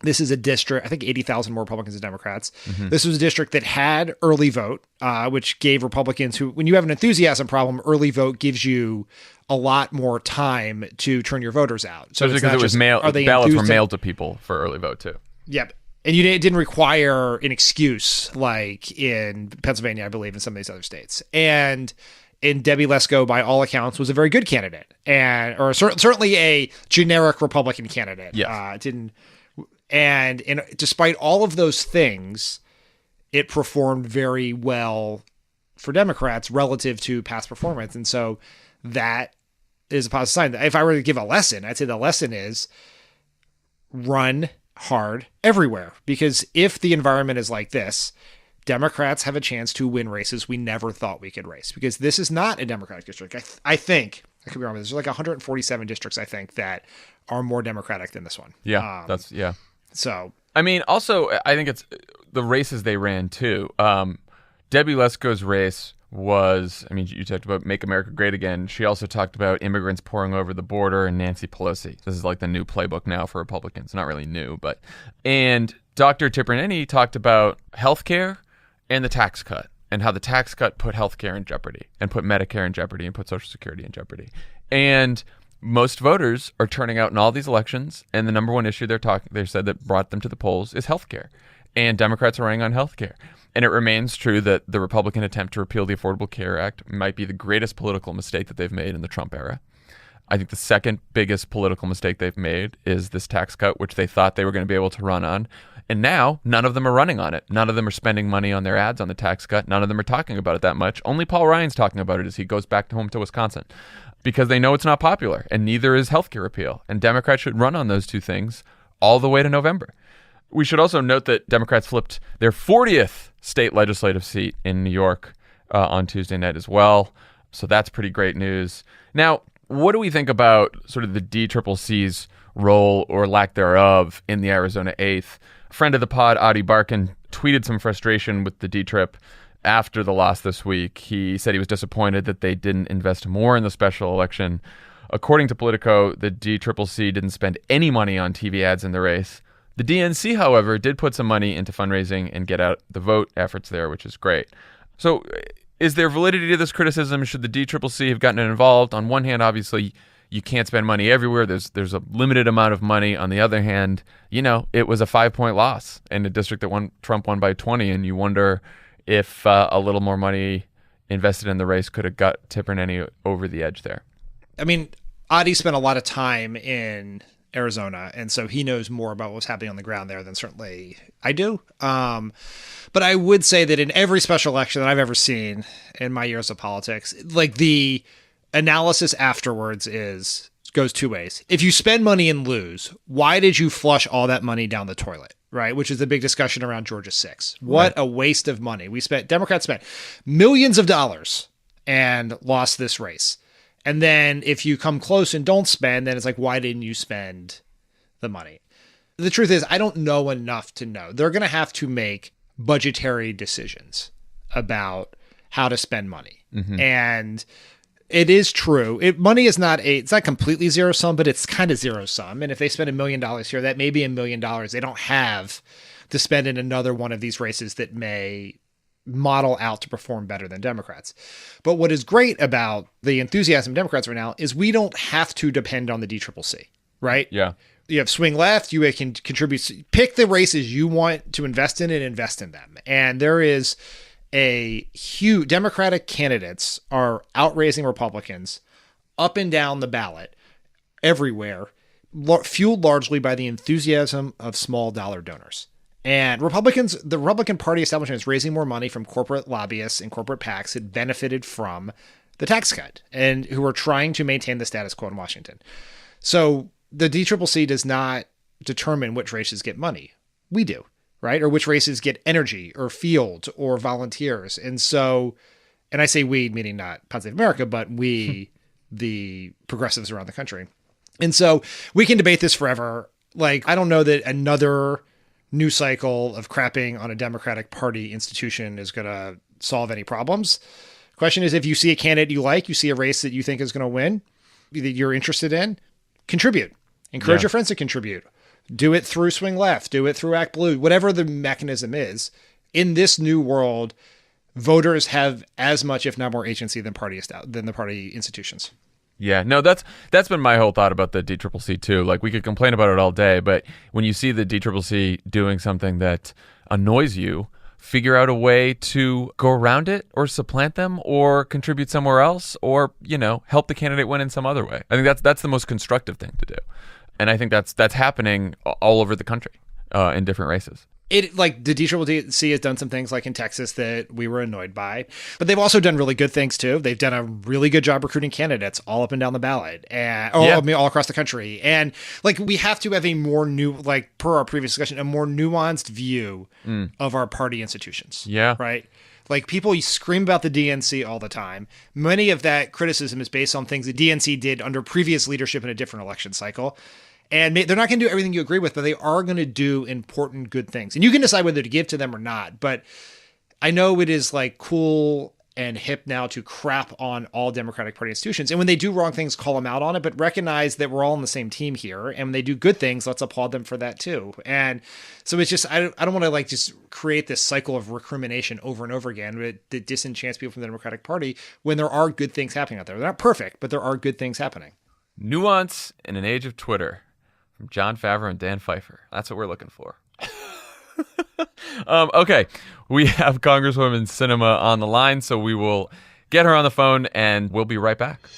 This is a district, I think 80,000 more Republicans than Democrats. Mm-hmm. This was a district that had early vote, which gave Republicans when you have an enthusiasm problem, early vote gives you a lot more time to turn your voters out. So because it was ballots were mailed to people for early vote too. Yep. And it didn't require an excuse like in Pennsylvania, I believe, in some of these other states. And Debbie Lesko, by all accounts, was a very good candidate, or certainly a generic Republican candidate. Yes. And despite all of those things, it performed very well for Democrats relative to past performance. And so that is a positive sign. If I were to give a lesson, I'd say the lesson is run hard everywhere. Because if the environment is like this, Democrats have a chance to win races we never thought we could race. Because this is not a Democratic district. I think, I could be wrong, there's like 147 districts, I think, that are more Democratic than this one. Yeah, So, I mean, also, I think it's the races they ran too. Debbie Lesko's race was, I mean, you talked about Make America Great Again. She also talked about immigrants pouring over the border and Nancy Pelosi. This is like the new playbook now for Republicans. Not really new, but. And Dr. Tipirneni talked about healthcare and the tax cut and how the tax cut put healthcare in jeopardy and put Medicare in jeopardy and put Social Security in jeopardy. And most voters are turning out in all these elections, and the number one issue they said that brought them to the polls is healthcare. And Democrats are running on healthcare. And it remains true that the Republican attempt to repeal the Affordable Care Act might be the greatest political mistake that they've made in the Trump era. I think the second biggest political mistake they've made is this tax cut, which they thought they were going to be able to run on. And now none of them are running on it. None of them are spending money on their ads on the tax cut. None of them are talking about it that much. Only Paul Ryan's talking about it as he goes back home to Wisconsin because they know it's not popular, and neither is healthcare repeal. And Democrats should run on those two things all the way to November. We should also note that Democrats flipped their 40th state legislative seat in New York on Tuesday night as well. So that's pretty great news. Now, what do we think about sort of the DCCC's role or lack thereof in the Arizona 8th? A friend of the pod, Adi Barkan, tweeted some frustration with the D-Trip after the loss this week. He said he was disappointed that they didn't invest more in the special election. According to Politico, the DCCC didn't spend any money on TV ads in the race. The DNC, however, did put some money into fundraising and get out the vote efforts there, which is great. So is there validity to this criticism? Should the DCCC have gotten involved? On one hand, obviously, you can't spend money everywhere. There's a limited amount of money. On the other hand, it was a 5-point loss in a district that Trump won by 20, and you wonder if a little more money invested in the race could have got Tipirneni over the edge there. I mean, Adi spent a lot of time in Arizona, and so he knows more about what's happening on the ground there than certainly I do. But I would say that in every special election that I've ever seen in my years of politics, like the analysis afterwards goes two ways. If you spend money and lose, why did you flush all that money down the toilet? Right, which is the big discussion around Georgia 6. What a waste of money. Democrats spent millions of dollars and lost this race. And then if you come close and don't spend, then it's like, why didn't you spend the money? The truth is, I don't know enough to know. They're going to have to make budgetary decisions about how to spend money. Mm-hmm. And it is true. Money is it's not completely zero sum, but it's kind of zero sum. And if they spend $1 million here, that may be $1 million they don't have to spend in another one of these races that may model out to perform better than Democrats. But what is great about the enthusiasm of Democrats right now is we don't have to depend on the DCCC, right? Yeah. You have swing left. You can contribute. Pick the races you want to invest in and invest in them. And there is a huge Democratic candidates are outraising Republicans up and down the ballot everywhere, fueled largely by the enthusiasm of small dollar donors. And the Republican Party establishment is raising more money from corporate lobbyists and corporate PACs that benefited from the tax cut and who are trying to maintain the status quo in Washington. So the DCCC does not determine which races get money. We do, right? Or which races get energy or field or volunteers. And so, and I say we, meaning not Pennsylvania America, but we, the progressives around the country. And so we can debate this forever. Like, I don't know that another news cycle of crapping on a Democratic Party institution is going to solve any problems. Question is, if you see a candidate you like, you see a race that you think is going to win, that you're interested in, contribute. Encourage your friends to contribute. Do it through Swing Left. Do it through Act Blue. Whatever the mechanism is. In this new world, voters have as much, if not more, agency than the party institutions. Yeah, no, that's been my whole thought about the DCCC too. Like, we could complain about it all day, but when you see the DCCC doing something that annoys you, figure out a way to go around it or supplant them or contribute somewhere else or, help the candidate win in some other way. I think that's the most constructive thing to do. And I think that's happening all over the country in different races. Like the DCCC has done some things like in Texas that we were annoyed by, but they've also done really good things too. They've done a really good job recruiting candidates all up and down the ballot and all across the country. And like, we have to have a more per our previous discussion, a more nuanced view of our party institutions. Yeah. Right. Like, people scream about the DNC all the time. Many of that criticism is based on things the DNC did under previous leadership in a different election cycle. And they're not going to do everything you agree with, but they are going to do important, good things. And you can decide whether to give to them or not. But I know it is like cool and hip now to crap on all Democratic Party institutions. And when they do wrong things, call them out on it, but recognize that we're all on the same team here. And when they do good things, let's applaud them for that too. And so it's just, I don't want to just create this cycle of recrimination over and over again that disenchants people from the Democratic Party when there are good things happening out there. They're not perfect, but there are good things happening. Nuance in an age of Twitter. From Jon Favreau and Dan Pfeiffer. That's what we're looking for. Okay, we have Congresswoman Sinema on the line, so we will get her on the phone, and we'll be right back.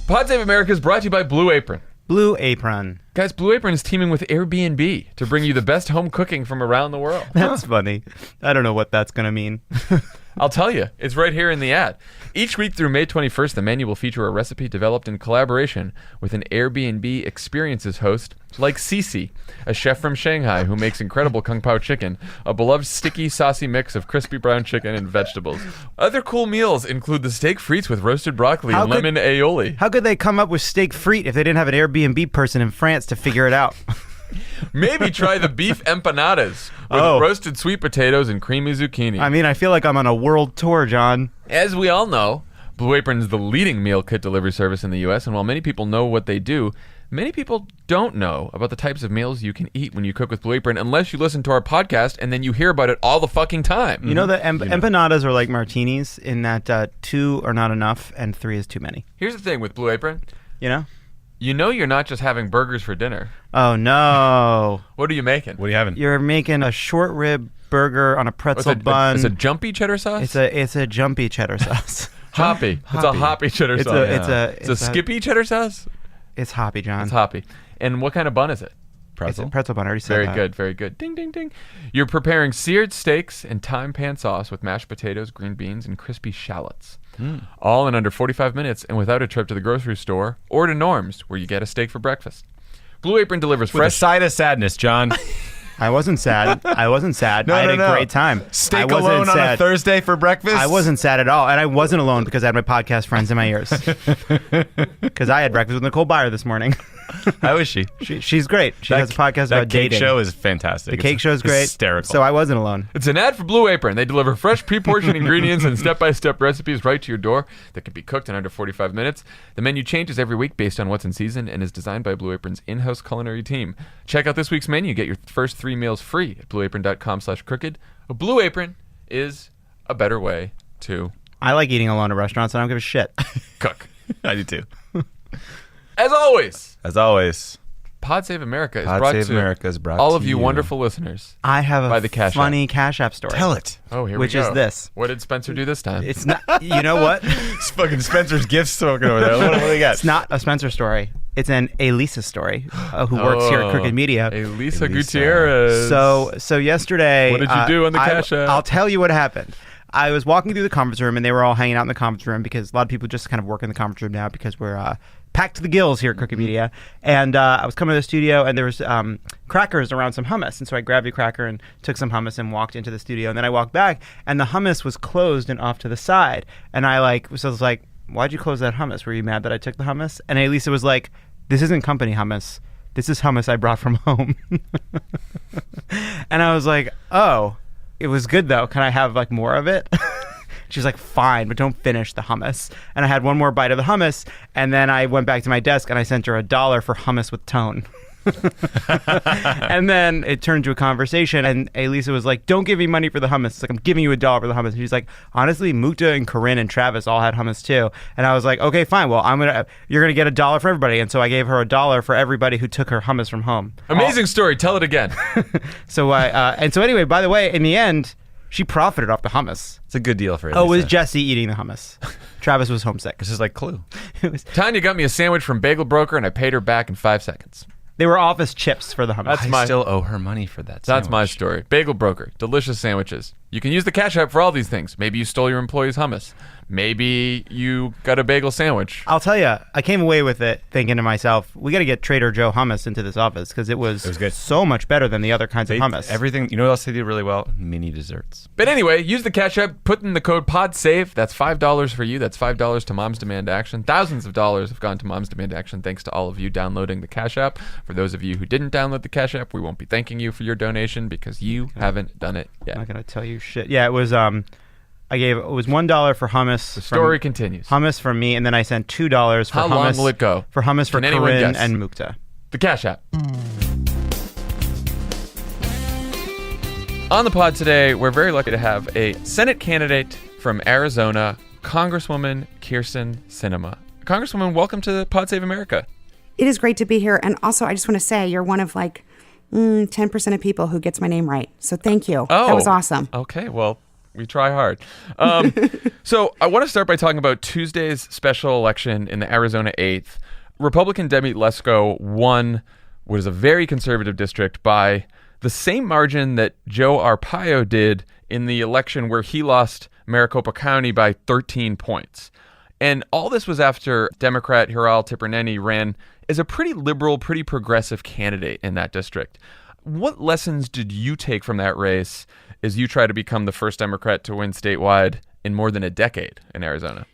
Pod Save America is brought to you by Blue Apron. Blue Apron. Guys, Blue Apron is teaming with Airbnb to bring you the best home cooking from around the world. That's funny. I don't know what that's going to mean. I'll tell you. It's right here in the ad. Each week through May 21st, the menu will feature a recipe developed in collaboration with an Airbnb experiences host like Cece, a chef from Shanghai who makes incredible Kung Pao chicken, a beloved sticky, saucy mix of crispy brown chicken and vegetables. Other cool meals include the steak frites with roasted broccoli and lemon aioli. How could they come up with steak frite if they didn't have an Airbnb person in France to figure it out? Maybe try the beef empanadas with roasted sweet potatoes and creamy zucchini. I mean, I feel like I'm on a world tour, John. As we all know, Blue Apron is the leading meal kit delivery service in the U.S., and while many people know what they do, many people don't know about the types of meals you can eat when you cook with Blue Apron unless you listen to our podcast and then you hear about it all the fucking time. You know that empanadas are like martinis in that 2 are not enough and 3 is too many. Here's the thing with Blue Apron. You know You're not just having burgers for dinner. Oh, no. What are you making? What are you having? You're making a short rib burger on a pretzel bun. It's a jumpy cheddar sauce? It's a jumpy cheddar sauce. Hoppy. It's a hoppy cheddar sauce. It's a skippy cheddar sauce? It's hoppy, John. It's hoppy. And what kind of bun is it? Pretzel. It's a pretzel bun. I already said Very that. good, very good. Ding, ding, ding. You're preparing seared steaks in thyme pan sauce with mashed potatoes, green beans, and crispy shallots. All in under 45 minutes and without a trip to the grocery store or to Norm's, where you get a steak for breakfast. Blue Apron delivers With fresh... a side of sadness, John. I wasn't sad. No, I had a great time. Steak alone on a Thursday for breakfast? I wasn't sad at all. And I wasn't alone because I had my podcast friends in my ears. Because I had breakfast with Nicole Byer this morning. How is she? She's great. She has a podcast about dating. The cake show is fantastic. The cake show is great. Hysterical. So I wasn't alone. It's an ad for Blue Apron. They deliver fresh, pre-portioned ingredients and step-by-step recipes right to your door that can be cooked in under 45 minutes. The menu changes every week based on what's in season and is designed by Blue Apron's in-house culinary team. Check out this week's menu. Get your first 3 meals free at blueapron.com/crooked. A Blue Apron is a better way to... I like eating alone at restaurants. I don't give a shit. cook. I do too. As always, Pod Save America is brought all of you wonderful listeners. I have by a the Cash funny Cash App story. Tell it. Oh, here Which we go. is this. What did Spencer do this time? It's not. You know what? It's fucking Spencer's gift spoken over there. What do we got? It's not a Spencer story. It's an Elisa story, who works here at Crooked Media. Elisa Gutierrez. So yesterday, what did you do on the Cash App? I'll tell you what happened. I was walking through the conference room, and they were all hanging out in the conference room because a lot of people just kind of work in the conference room now because we're packed to the gills here at Crooked Media. And I was coming to the studio, and there was crackers around some hummus. And so I grabbed a cracker and took some hummus and walked into the studio. And then I walked back, and the hummus was closed and off to the side. And I was like, why'd you close that hummus? Were you mad that I took the hummus? And Elisa was like, this isn't company hummus. This is hummus I brought from home. And I was like, oh, it was good though. Can I have like more of it? She's like, fine, but don't finish the hummus. And I had one more bite of the hummus, and then I went back to my desk and I sent her $1 for hummus with tone. And then it turned to a conversation, and Elisa was like, don't give me money for the hummus. It's like, I'm giving you $1 for the hummus. And she's like, honestly, Mukta and Corinne and Travis all had hummus too. And I was like, okay, fine. Well, you're going to get $1 for everybody. And so I gave her $1 for everybody who took her hummus from home. Amazing story. Tell it again. So anyway, by the way, in the end, she profited off the hummus. It's a good deal for Elisa. Oh, it was Jesse eating the hummus. Travis was homesick. This is like Clue. Tanya got me a sandwich from Bagel Broker, and I paid her back in 5 seconds. They were office chips for the hummus. I still owe her money for that sandwich. That's my story. Bagel Broker. Delicious sandwiches. You can use the Cash App for all these things. Maybe you stole your employee's hummus. Maybe you got a bagel sandwich. I'll tell you, I came away with it thinking to myself, we got to get Trader Joe hummus into this office because it was good. So much better than the other kinds of hummus. Everything, you know what else they do really well? Mini desserts. But anyway, use the Cash App, put in the code PODSAVE. That's $5 for you. That's $5 to Moms Demand Action. Thousands of dollars have gone to Moms Demand Action thanks to all of you downloading the Cash App. For those of you who didn't download the Cash App, we won't be thanking you for your donation because you haven't done it yet. I'm not going to tell you shit. Yeah, it was it was $1 for hummus. The story continues. Hummus from me, and then I sent $2 for How hummus. How long will it go? For hummus for Corinne and Mukta. The Cash App. On the pod today, we're very lucky to have a Senate candidate from Arizona, Congresswoman Kyrsten Sinema. Congresswoman, welcome to Pod Save America. It is great to be here. And also, I just want to say you're one of 10% of people who gets my name right. So thank you. Oh, that was awesome. Okay, well, we try hard. So I want to start by talking about Tuesday's special election in the Arizona 8th. Republican Debbie Lesko won what is a very conservative district by the same margin that Joe Arpaio did in the election where he lost Maricopa County by 13 points. And all this was after Democrat Hiral Tipirneni ran as a pretty liberal, pretty progressive candidate in that district. What lessons did you take from that race as you try to become the first Democrat to win statewide in more than a decade in Arizona?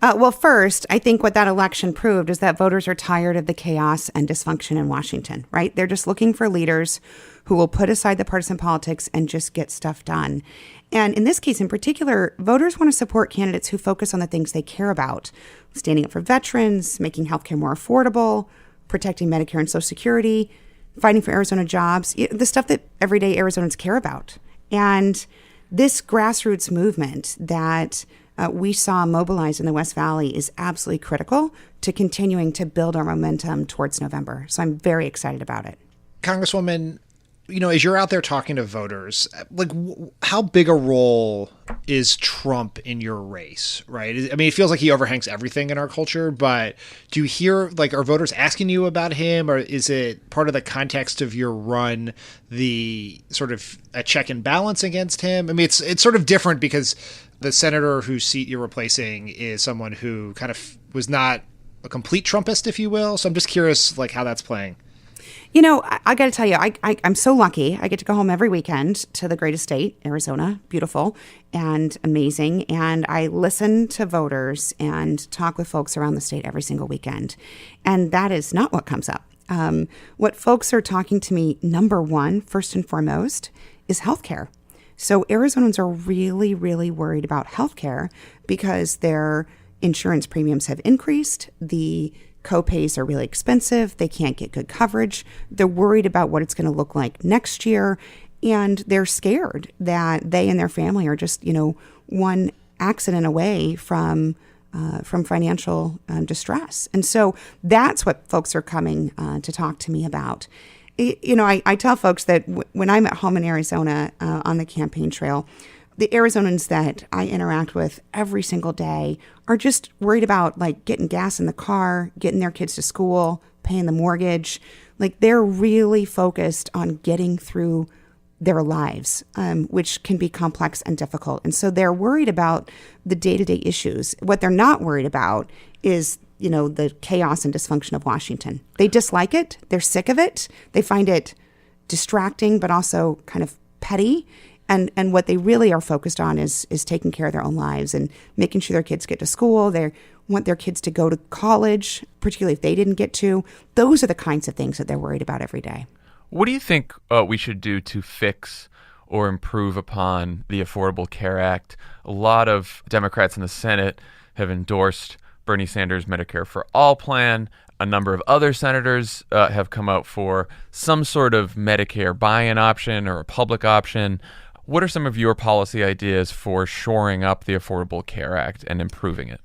Well, first, I think what that election proved is that voters are tired of the chaos and dysfunction in Washington, right? They're just looking for leaders who will put aside the partisan politics and just get stuff done. And in this case in particular, voters want to support candidates who focus on the things they care about, standing up for veterans, making healthcare more affordable, protecting Medicare and Social Security, fighting for Arizona jobs, the stuff that everyday Arizonans care about. And this grassroots movement that we saw mobilized in the West Valley is absolutely critical to continuing to build our momentum towards November. So I'm very excited about it. Congresswoman, as you're out there talking to voters, how big a role is Trump in your race, right? I mean, it feels like he overhangs everything in our culture, but do you hear, are voters asking you about him, or is it part of the context of your run, the sort of a check and balance against him? I mean, it's sort of different because the senator whose seat you're replacing is someone who kind of was not a complete Trumpist, if you will. So I'm just curious, how that's playing. I got to tell you, I'm so lucky. I get to go home every weekend to the greatest state, Arizona, beautiful and amazing. And I listen to voters and talk with folks around the state every single weekend. And that is not what comes up. What folks are talking to me, number one, first and foremost, is healthcare. So Arizonans are really, really worried about healthcare because their insurance premiums have increased. The co-pays are really expensive. They can't get good coverage. They're worried about what it's going to look like next year. And they're scared that they and their family are just, one accident away from from financial distress. And so that's what folks are coming to talk to me about. I tell folks that when I'm at home in Arizona on the campaign trail, the Arizonans that I interact with every single day are just worried about like getting gas in the car, getting their kids to school, paying the mortgage. Like they're really focused on getting through their lives, which can be complex and difficult. And so they're worried about the day-to-day issues. What they're not worried about is, the chaos and dysfunction of Washington. They dislike it. They're sick of it. They find it distracting, but also kind of petty. And what they really are focused on is taking care of their own lives and making sure their kids get to school. They want their kids to go to college, particularly if they didn't get to. Those are the kinds of things that they're worried about every day. What do you think we should do to fix or improve upon the Affordable Care Act? A lot of Democrats in the Senate have endorsed Bernie Sanders' Medicare for All plan. A number of other senators have come out for some sort of Medicare buy-in option or a public option. What are some of your policy ideas for shoring up the Affordable Care Act and improving it?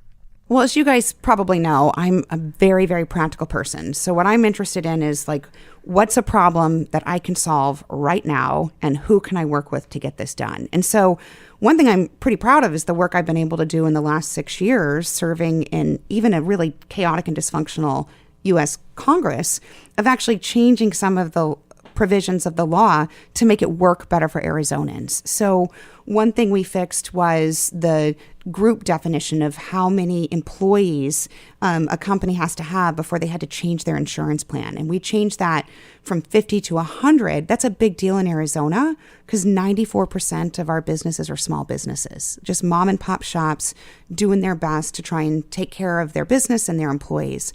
Well, as you guys probably know, I'm a very, very practical person. So what I'm interested in is like, what's a problem that I can solve right now and who can I work with to get this done? And so one thing I'm pretty proud of is the work I've been able to do in the last 6 years, serving in even a really chaotic and dysfunctional U.S. Congress, of actually changing some of the provisions of the law to make it work better for Arizonans. So one thing we fixed was the group definition of how many employees a company has to have before they had to change their insurance plan. And we changed that from 50 to 100. That's a big deal in Arizona because 94% of our businesses are small businesses, just mom and pop shops doing their best to try and take care of their business and their employees.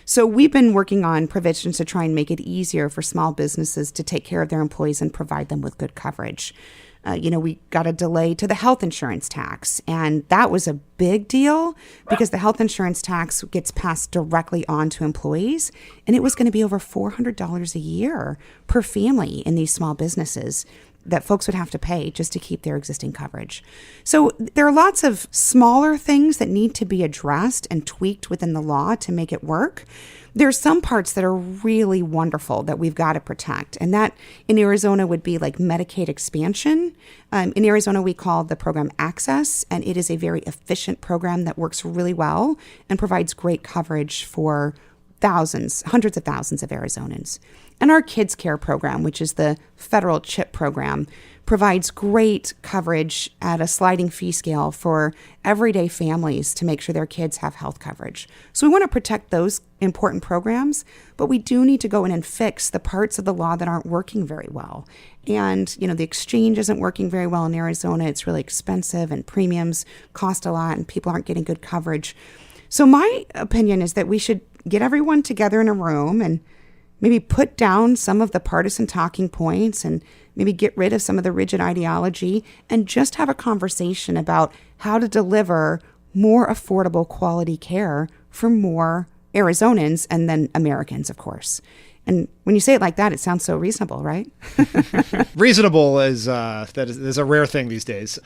So we've been working on provisions to try and make it easier for small businesses to take care of their employees and provide them with good coverage. We got a delay to the health insurance tax, and that was a big deal because the health insurance tax gets passed directly on to employees, and it was going to be over $400 a year per family in these small businesses that folks would have to pay just to keep their existing coverage. So there are lots of smaller things that need to be addressed and tweaked within the law to make it work. There's some parts that are really wonderful that we've got to protect. And that in Arizona would be like Medicaid expansion. In Arizona, we call the program Access, and it is a very efficient program that works really well and provides great coverage for thousands, hundreds of thousands of Arizonans. And our Kids Care program, which is the federal CHIP program, provides great coverage at a sliding fee scale for everyday families to make sure their kids have health coverage. So we want to protect those important programs, but we do need to go in and fix the parts of the law that aren't working very well. And, the exchange isn't working very well in Arizona. It's really expensive and premiums cost a lot and people aren't getting good coverage. So my opinion is that we should get everyone together in a room and maybe put down some of the partisan talking points and maybe get rid of some of the rigid ideology and just have a conversation about how to deliver more affordable quality care for more Arizonans and then Americans, of course. And when you say it like that, it sounds so reasonable, right? Reasonable is a rare thing these days.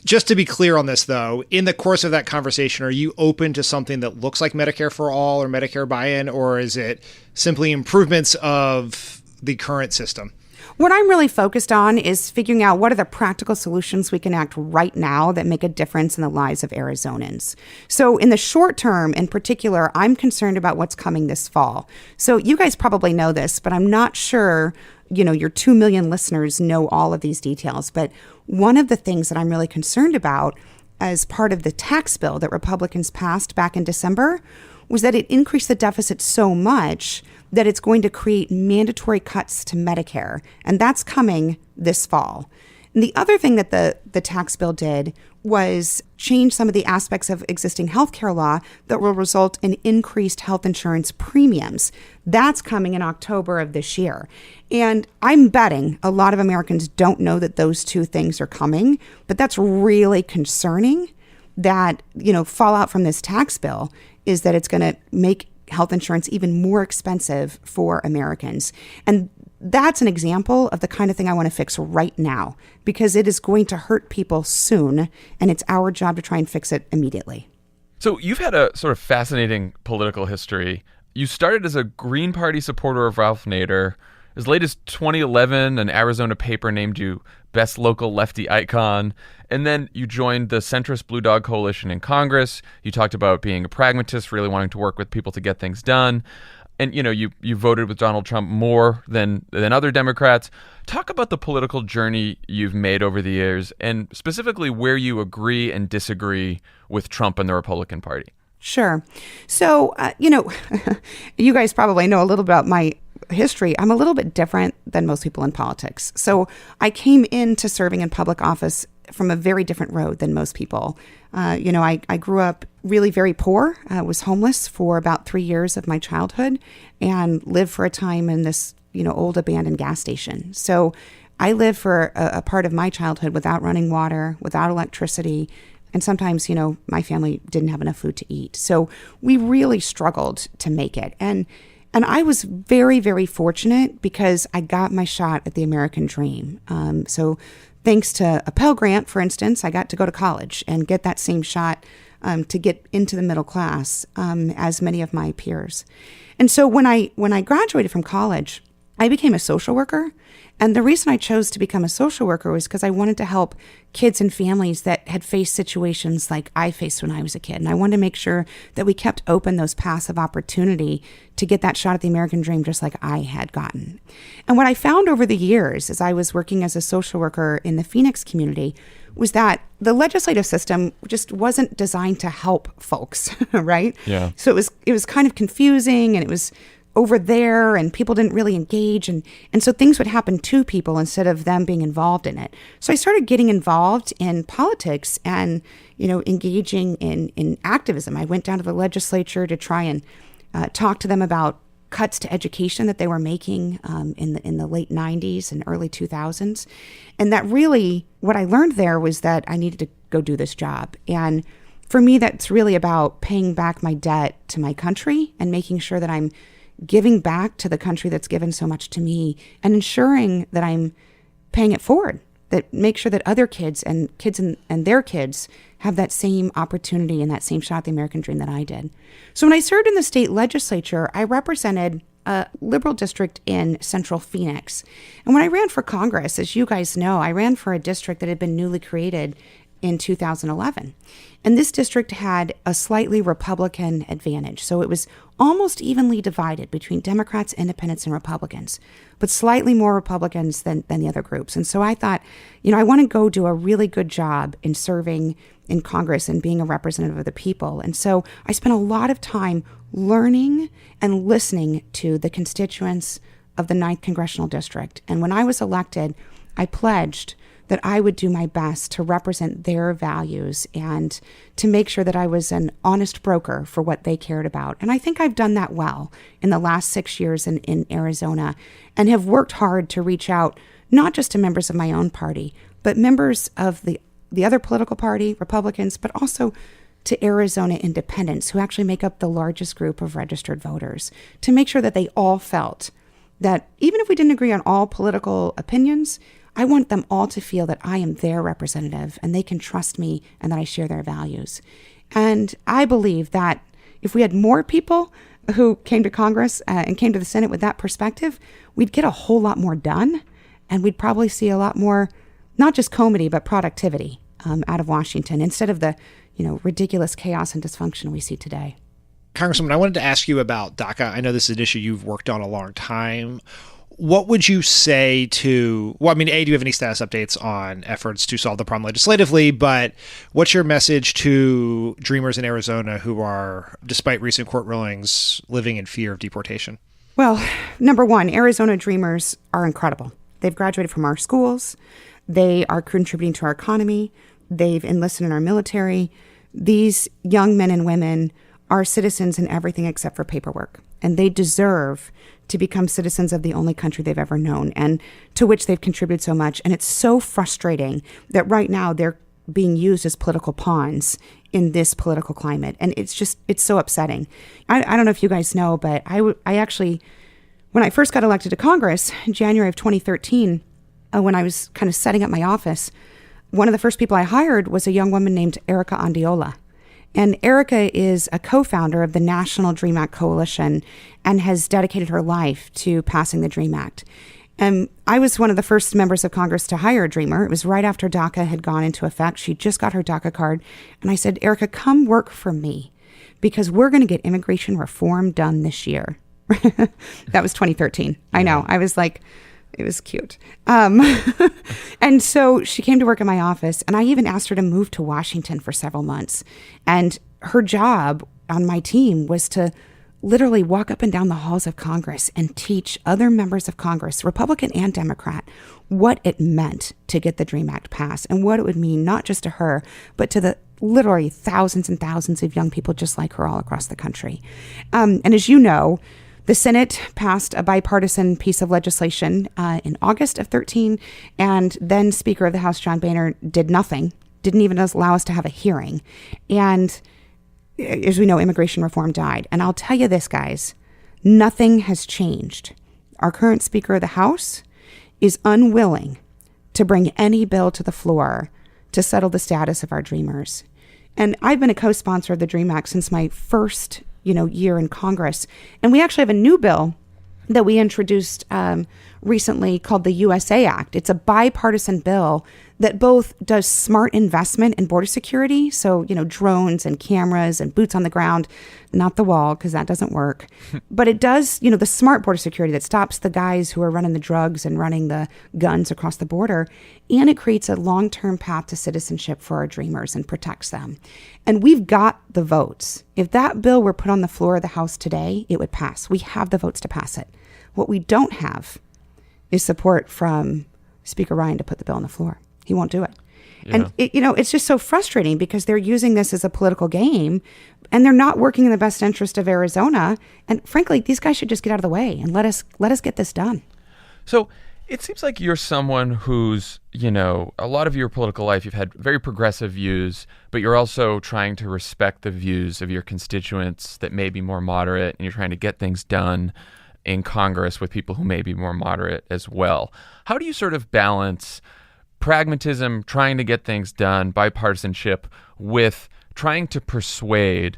Just to be clear on this, though, in the course of that conversation, are you open to something that looks like Medicare for All or Medicare buy-in, or is it simply improvements of the current system? What I'm really focused on is figuring out what are the practical solutions we can enact right now that make a difference in the lives of Arizonans. So in the short term, in particular, I'm concerned about what's coming this fall. So you guys probably know this, but I'm not sure, your 2 million listeners know all of these details. But one of the things that I'm really concerned about as part of the tax bill that Republicans passed back in December was that it increased the deficit so much that it's going to create mandatory cuts to Medicare. And that's coming this fall. And the other thing that the tax bill did was change some of the aspects of existing healthcare law that will result in increased health insurance premiums. That's coming in October of this year. And I'm betting a lot of Americans don't know that those two things are coming, but that's really concerning that, fallout from this tax bill is that it's going to make health insurance even more expensive for Americans. And that's an example of the kind of thing I want to fix right now because it is going to hurt people soon, and it's our job to try and fix it immediately. So you've had a sort of fascinating political history. You started as a Green Party supporter of Ralph Nader. As late as 2011, an Arizona paper named you best local lefty icon. And then you joined the centrist Blue Dog Coalition in Congress. You talked about being a pragmatist, really wanting to work with people to get things done. And, you voted with Donald Trump more than other Democrats. Talk about the political journey you've made over the years, and specifically where you agree and disagree with Trump and the Republican Party. Sure. So, you guys probably know a little about my history. I'm a little bit different than most people in politics. So I came into serving in public office from a very different road than most people. I grew up really very poor. I was homeless for about 3 years of my childhood and lived for a time in this, old abandoned gas station. So I lived for a part of my childhood without running water, without electricity. And sometimes, my family didn't have enough food to eat. So we really struggled to make it. And I was very, very fortunate because I got my shot at the American dream. So thanks to a Pell Grant, for instance, I got to go to college and get that same shot to get into the middle class as many of my peers. And so when I graduated from college, I became a social worker. And the reason I chose to become a social worker was because I wanted to help kids and families that had faced situations like I faced when I was a kid. And I wanted to make sure that we kept open those paths of opportunity to get that shot at the American dream just like I had gotten. And what I found over the years as I was working as a social worker in the Phoenix community was that the legislative system just wasn't designed to help folks, right? Yeah. So it was kind of confusing, and it was over there, and people didn't really engage. And so things would happen to people instead of them being involved in it. So I started getting involved in politics and, engaging in activism. I went down to the legislature to try and talk to them about cuts to education that they were making in the late 90s and early 2000s. And that really, what I learned there was that I needed to go do this job. And for me, that's really about paying back my debt to my country and making sure that I'm giving back to the country that's given so much to me, and ensuring that I'm paying it forward, that make sure that other kids and their kids have that same opportunity and that same shot at the American dream that I did. So when I served in the state legislature, I represented a liberal district in central Phoenix. And when I ran for Congress, as you guys know, I ran for a district that had been newly created in 2011. And this district had a slightly Republican advantage. So it was almost evenly divided between Democrats, Independents, and Republicans, but slightly more Republicans than the other groups. And so I thought, I want to go do a really good job in serving in Congress and being a representative of the people. And so I spent a lot of time learning and listening to the constituents of the 9th Congressional District. And when I was elected, I pledged that I would do my best to represent their values and to make sure that I was an honest broker for what they cared about. And I think I've done that well in the last 6 years in Arizona, and have worked hard to reach out not just to members of my own party, but members of the other political party, Republicans, but also to Arizona independents, who actually make up the largest group of registered voters, to make sure that they all felt that even if we didn't agree on all political opinions, I want them all to feel that I am their representative and they can trust me and that I share their values. And I believe that if we had more people who came to Congress and came to the Senate with that perspective, we'd get a whole lot more done, and we'd probably see a lot more, not just comity, but productivity out of Washington instead of the ridiculous chaos and dysfunction we see today. Congresswoman, I wanted to ask you about DACA. I know this is an issue you've worked on a long time. What would you say to, A, do you have any status updates on efforts to solve the problem legislatively, but what's your message to dreamers in Arizona who are, despite recent court rulings, living in fear of deportation? Well, number one, Arizona dreamers are incredible. They've graduated from our schools. They are contributing to our economy. They've enlisted in our military. These young men and women are citizens in everything except for paperwork, and they deserve to become citizens of the only country they've ever known, and to which they've contributed so much. And it's so frustrating that right now they're being used as political pawns in this political climate. And it's so upsetting. I don't know if you guys know, but I actually, when I first got elected to Congress in January of 2013, when I was kind of setting up my office, one of the first people I hired was a young woman named Erica Andiola. And Erica is a co-founder of the National Dream Act Coalition and has dedicated her life to passing the Dream Act. And I was one of the first members of Congress to hire a dreamer. It was right after DACA had gone into effect. She just got her DACA card. And I said, Erica, come work for me because we're going to get immigration reform done this year. That was 2013. I know. I was like, it was cute. And so she came to work in my office, and I even asked her to move to Washington for several months. And her job on my team was to literally walk up and down the halls of Congress and teach other members of Congress, Republican and Democrat, what it meant to get the DREAM Act passed and what it would mean not just to her, but to the literally thousands and thousands of young people just like her all across the country. And as you know, the Senate passed a bipartisan piece of legislation in August of 13, and then Speaker of the House, John Boehner, did nothing, didn't even allow us to have a hearing. And as we know, immigration reform died. And I'll tell you this, guys, nothing has changed. Our current Speaker of the House is unwilling to bring any bill to the floor to settle the status of our dreamers. And I've been a co-sponsor of the DREAM Act since my first year in Congress. And we actually have a new bill that we introduced recently called the USA Act. It's a bipartisan bill that both does smart investment in border security. So, drones and cameras and boots on the ground, not the wall, because that doesn't work. But it does, the smart border security that stops the guys who are running the drugs and running the guns across the border. And it creates a long-term path to citizenship for our dreamers and protects them. And we've got the votes. If that bill were put on the floor of the House today, it would pass. We have the votes to pass it. What we don't have is support from Speaker Ryan to put the bill on the floor. He won't do it. Yeah. And, it's just so frustrating because they're using this as a political game and they're not working in the best interest of Arizona. And frankly, these guys should just get out of the way and let us get this done. So it seems like you're someone who's, a lot of your political life, you've had very progressive views, but you're also trying to respect the views of your constituents that may be more moderate, and you're trying to get things done in Congress with people who may be more moderate as well. How do you sort of balance pragmatism, trying to get things done, bipartisanship, with trying to persuade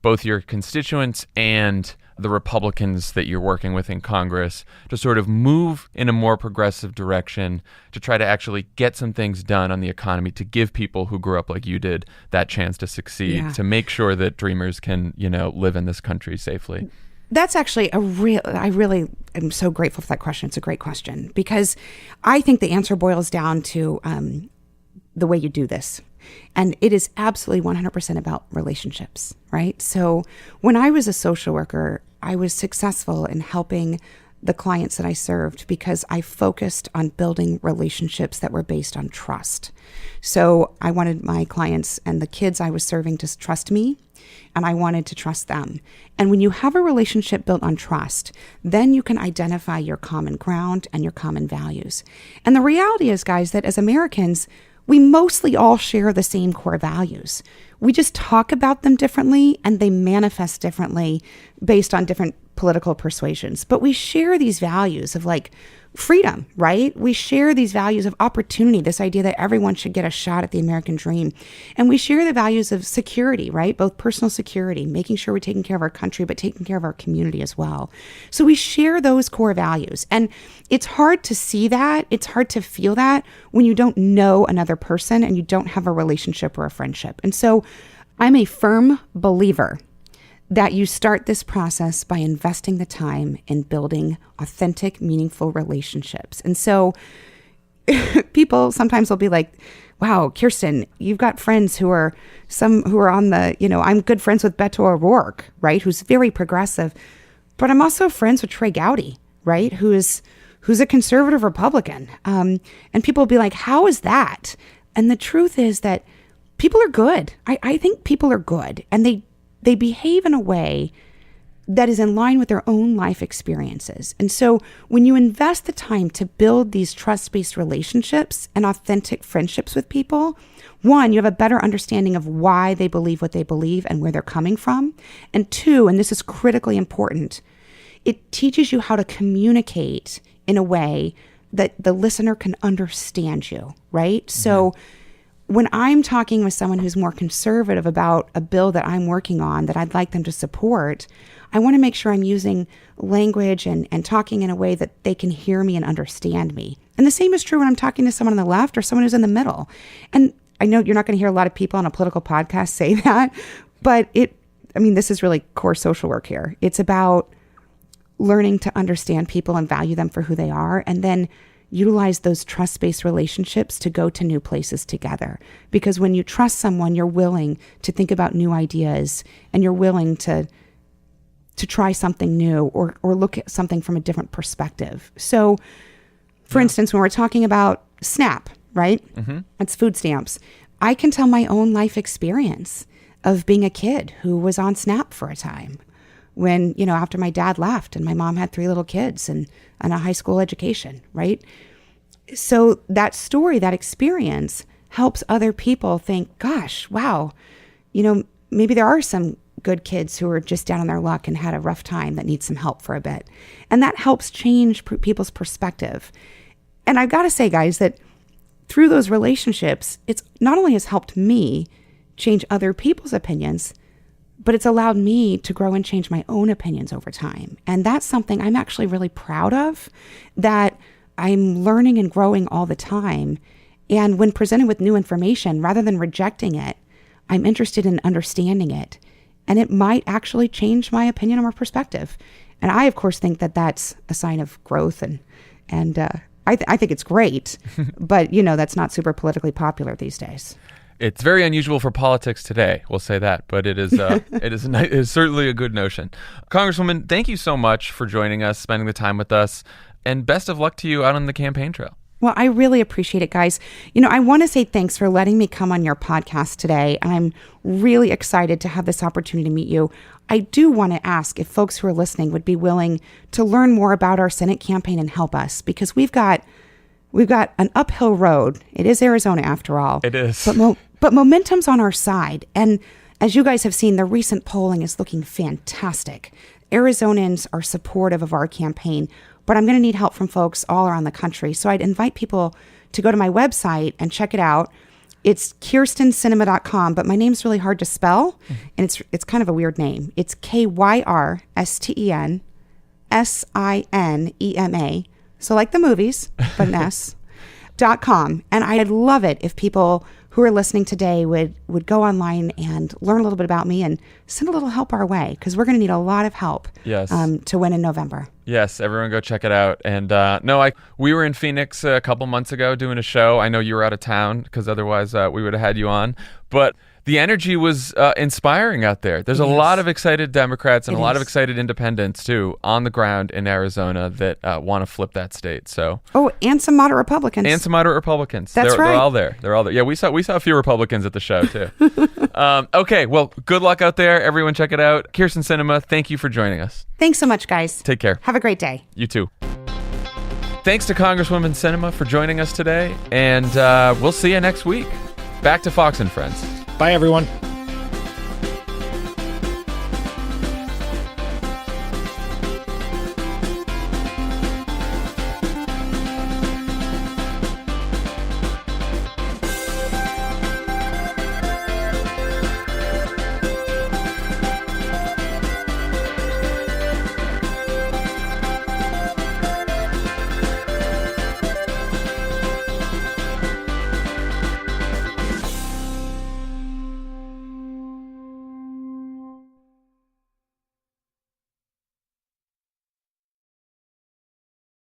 both your constituents and the Republicans that you're working with in Congress to sort of move in a more progressive direction, to try to actually get some things done on the economy, to give people who grew up like you did that chance to succeed, to make sure that dreamers can, live in this country safely? That's actually I really am so grateful for that question. It's a great question because I think the answer boils down to the way you do this. And it is absolutely 100% about relationships, right? So when I was a social worker, I was successful in helping the clients that I served because I focused on building relationships that were based on trust. So I wanted my clients and the kids I was serving to trust me, and I wanted to trust them. And when you have a relationship built on trust, then you can identify your common ground and your common values. And the reality is, guys, that as Americans, we mostly all share the same core values. We just talk about them differently and they manifest differently based on different political persuasions. But we share these values of freedom, right? We share these values of opportunity, this idea that everyone should get a shot at the American dream. And we share the values of security, right? Both personal security, making sure we're taking care of our country, but taking care of our community as well. So we share those core values. And it's hard to see that. It's hard to feel that when you don't know another person and you don't have a relationship or a friendship. And so I'm a firm believer that you start this process by investing the time in building authentic, meaningful relationships. And so people sometimes will be like, wow, Kyrsten, you've got friends who are on the, I'm good friends with Beto O'Rourke, right? Who's very progressive, but I'm also friends with Trey Gowdy, right? Who's a conservative Republican. And people will be like, how is that? And the truth is that people are good. I think people are good, and they behave in a way that is in line with their own life experiences. And so when you invest the time to build these trust-based relationships and authentic friendships with people, one, you have a better understanding of why they believe what they believe and where they're coming from. And two, and this is critically important, it teaches you how to communicate in a way that the listener can understand you, right? Mm-hmm. So when I'm talking with someone who's more conservative about a bill that I'm working on that I'd like them to support, I want to make sure I'm using language and talking in a way that they can hear me and understand me. And the same is true when I'm talking to someone on the left or someone who's in the middle. And I know you're not going to hear a lot of people on a political podcast say that, but this is really core social work here. It's about learning to understand people and value them for who they are, and then utilize those trust-based relationships to go to new places together. Because when you trust someone, you're willing to think about new ideas, and you're willing to try something new or look at something from a different perspective. So, for instance, when we're talking about SNAP, right? It's food stamps. I can tell my own life experience of being a kid who was on SNAP for a time when, after my dad left and my mom had 3 little kids and a high school education, right? So that story, that experience helps other people think, gosh, wow, maybe there are some good kids who are just down on their luck and had a rough time that need some help for a bit. And that helps change people's perspective. And I've got to say, guys, that through those relationships, it's not only has helped me change other people's opinions, but it's allowed me to grow and change my own opinions over time. And that's something I'm actually really proud of, that I'm learning and growing all the time. And when presented with new information, rather than rejecting it, I'm interested in understanding it. And it might actually change my opinion or my perspective. And I, of course, think that that's a sign of growth. And I think it's great. But, that's not super politically popular these days. It's very unusual for politics today, we'll say that, but it is it is certainly a good notion. Congresswoman, thank you so much for joining us, spending the time with us, and best of luck to you out on the campaign trail. Well, I really appreciate it, guys. I want to say thanks for letting me come on your podcast today. I'm really excited to have this opportunity to meet you. I do want to ask if folks who are listening would be willing to learn more about our Senate campaign and help us, because we've got an uphill road. It is Arizona, after all. It is. But momentum's on our side. And as you guys have seen, the recent polling is looking fantastic. Arizonans are supportive of our campaign, but I'm going to need help from folks all around the country. So I'd invite people to go to my website and check it out. It's KyrstenSinema.com, but my name's really hard to spell, and it's kind of a weird name. It's KyrstenSinema, so like the movies, but an S, .com. And I'd love it if people who are listening today would go online and learn a little bit about me and send a little help our way, because we're going to need a lot of help to win in November. Yes, everyone go check it out. And we were in Phoenix a couple months ago doing a show. I know you were out of town because otherwise we would have had you on. But the energy was inspiring out there. There's a lot of excited Democrats and a lot of excited independents, too, on the ground in Arizona that want to flip that state. So. Oh, and some moderate Republicans. That's right. They're all there. Yeah, we saw a few Republicans at the show, too. Okay, well, good luck out there. Everyone check it out. Kyrsten Sinema, thank you for joining us. Thanks so much, guys. Take care. Have a great day. You too. Thanks to Congresswoman Sinema for joining us today, and we'll see you next week. Back to Fox and Friends. Bye, everyone.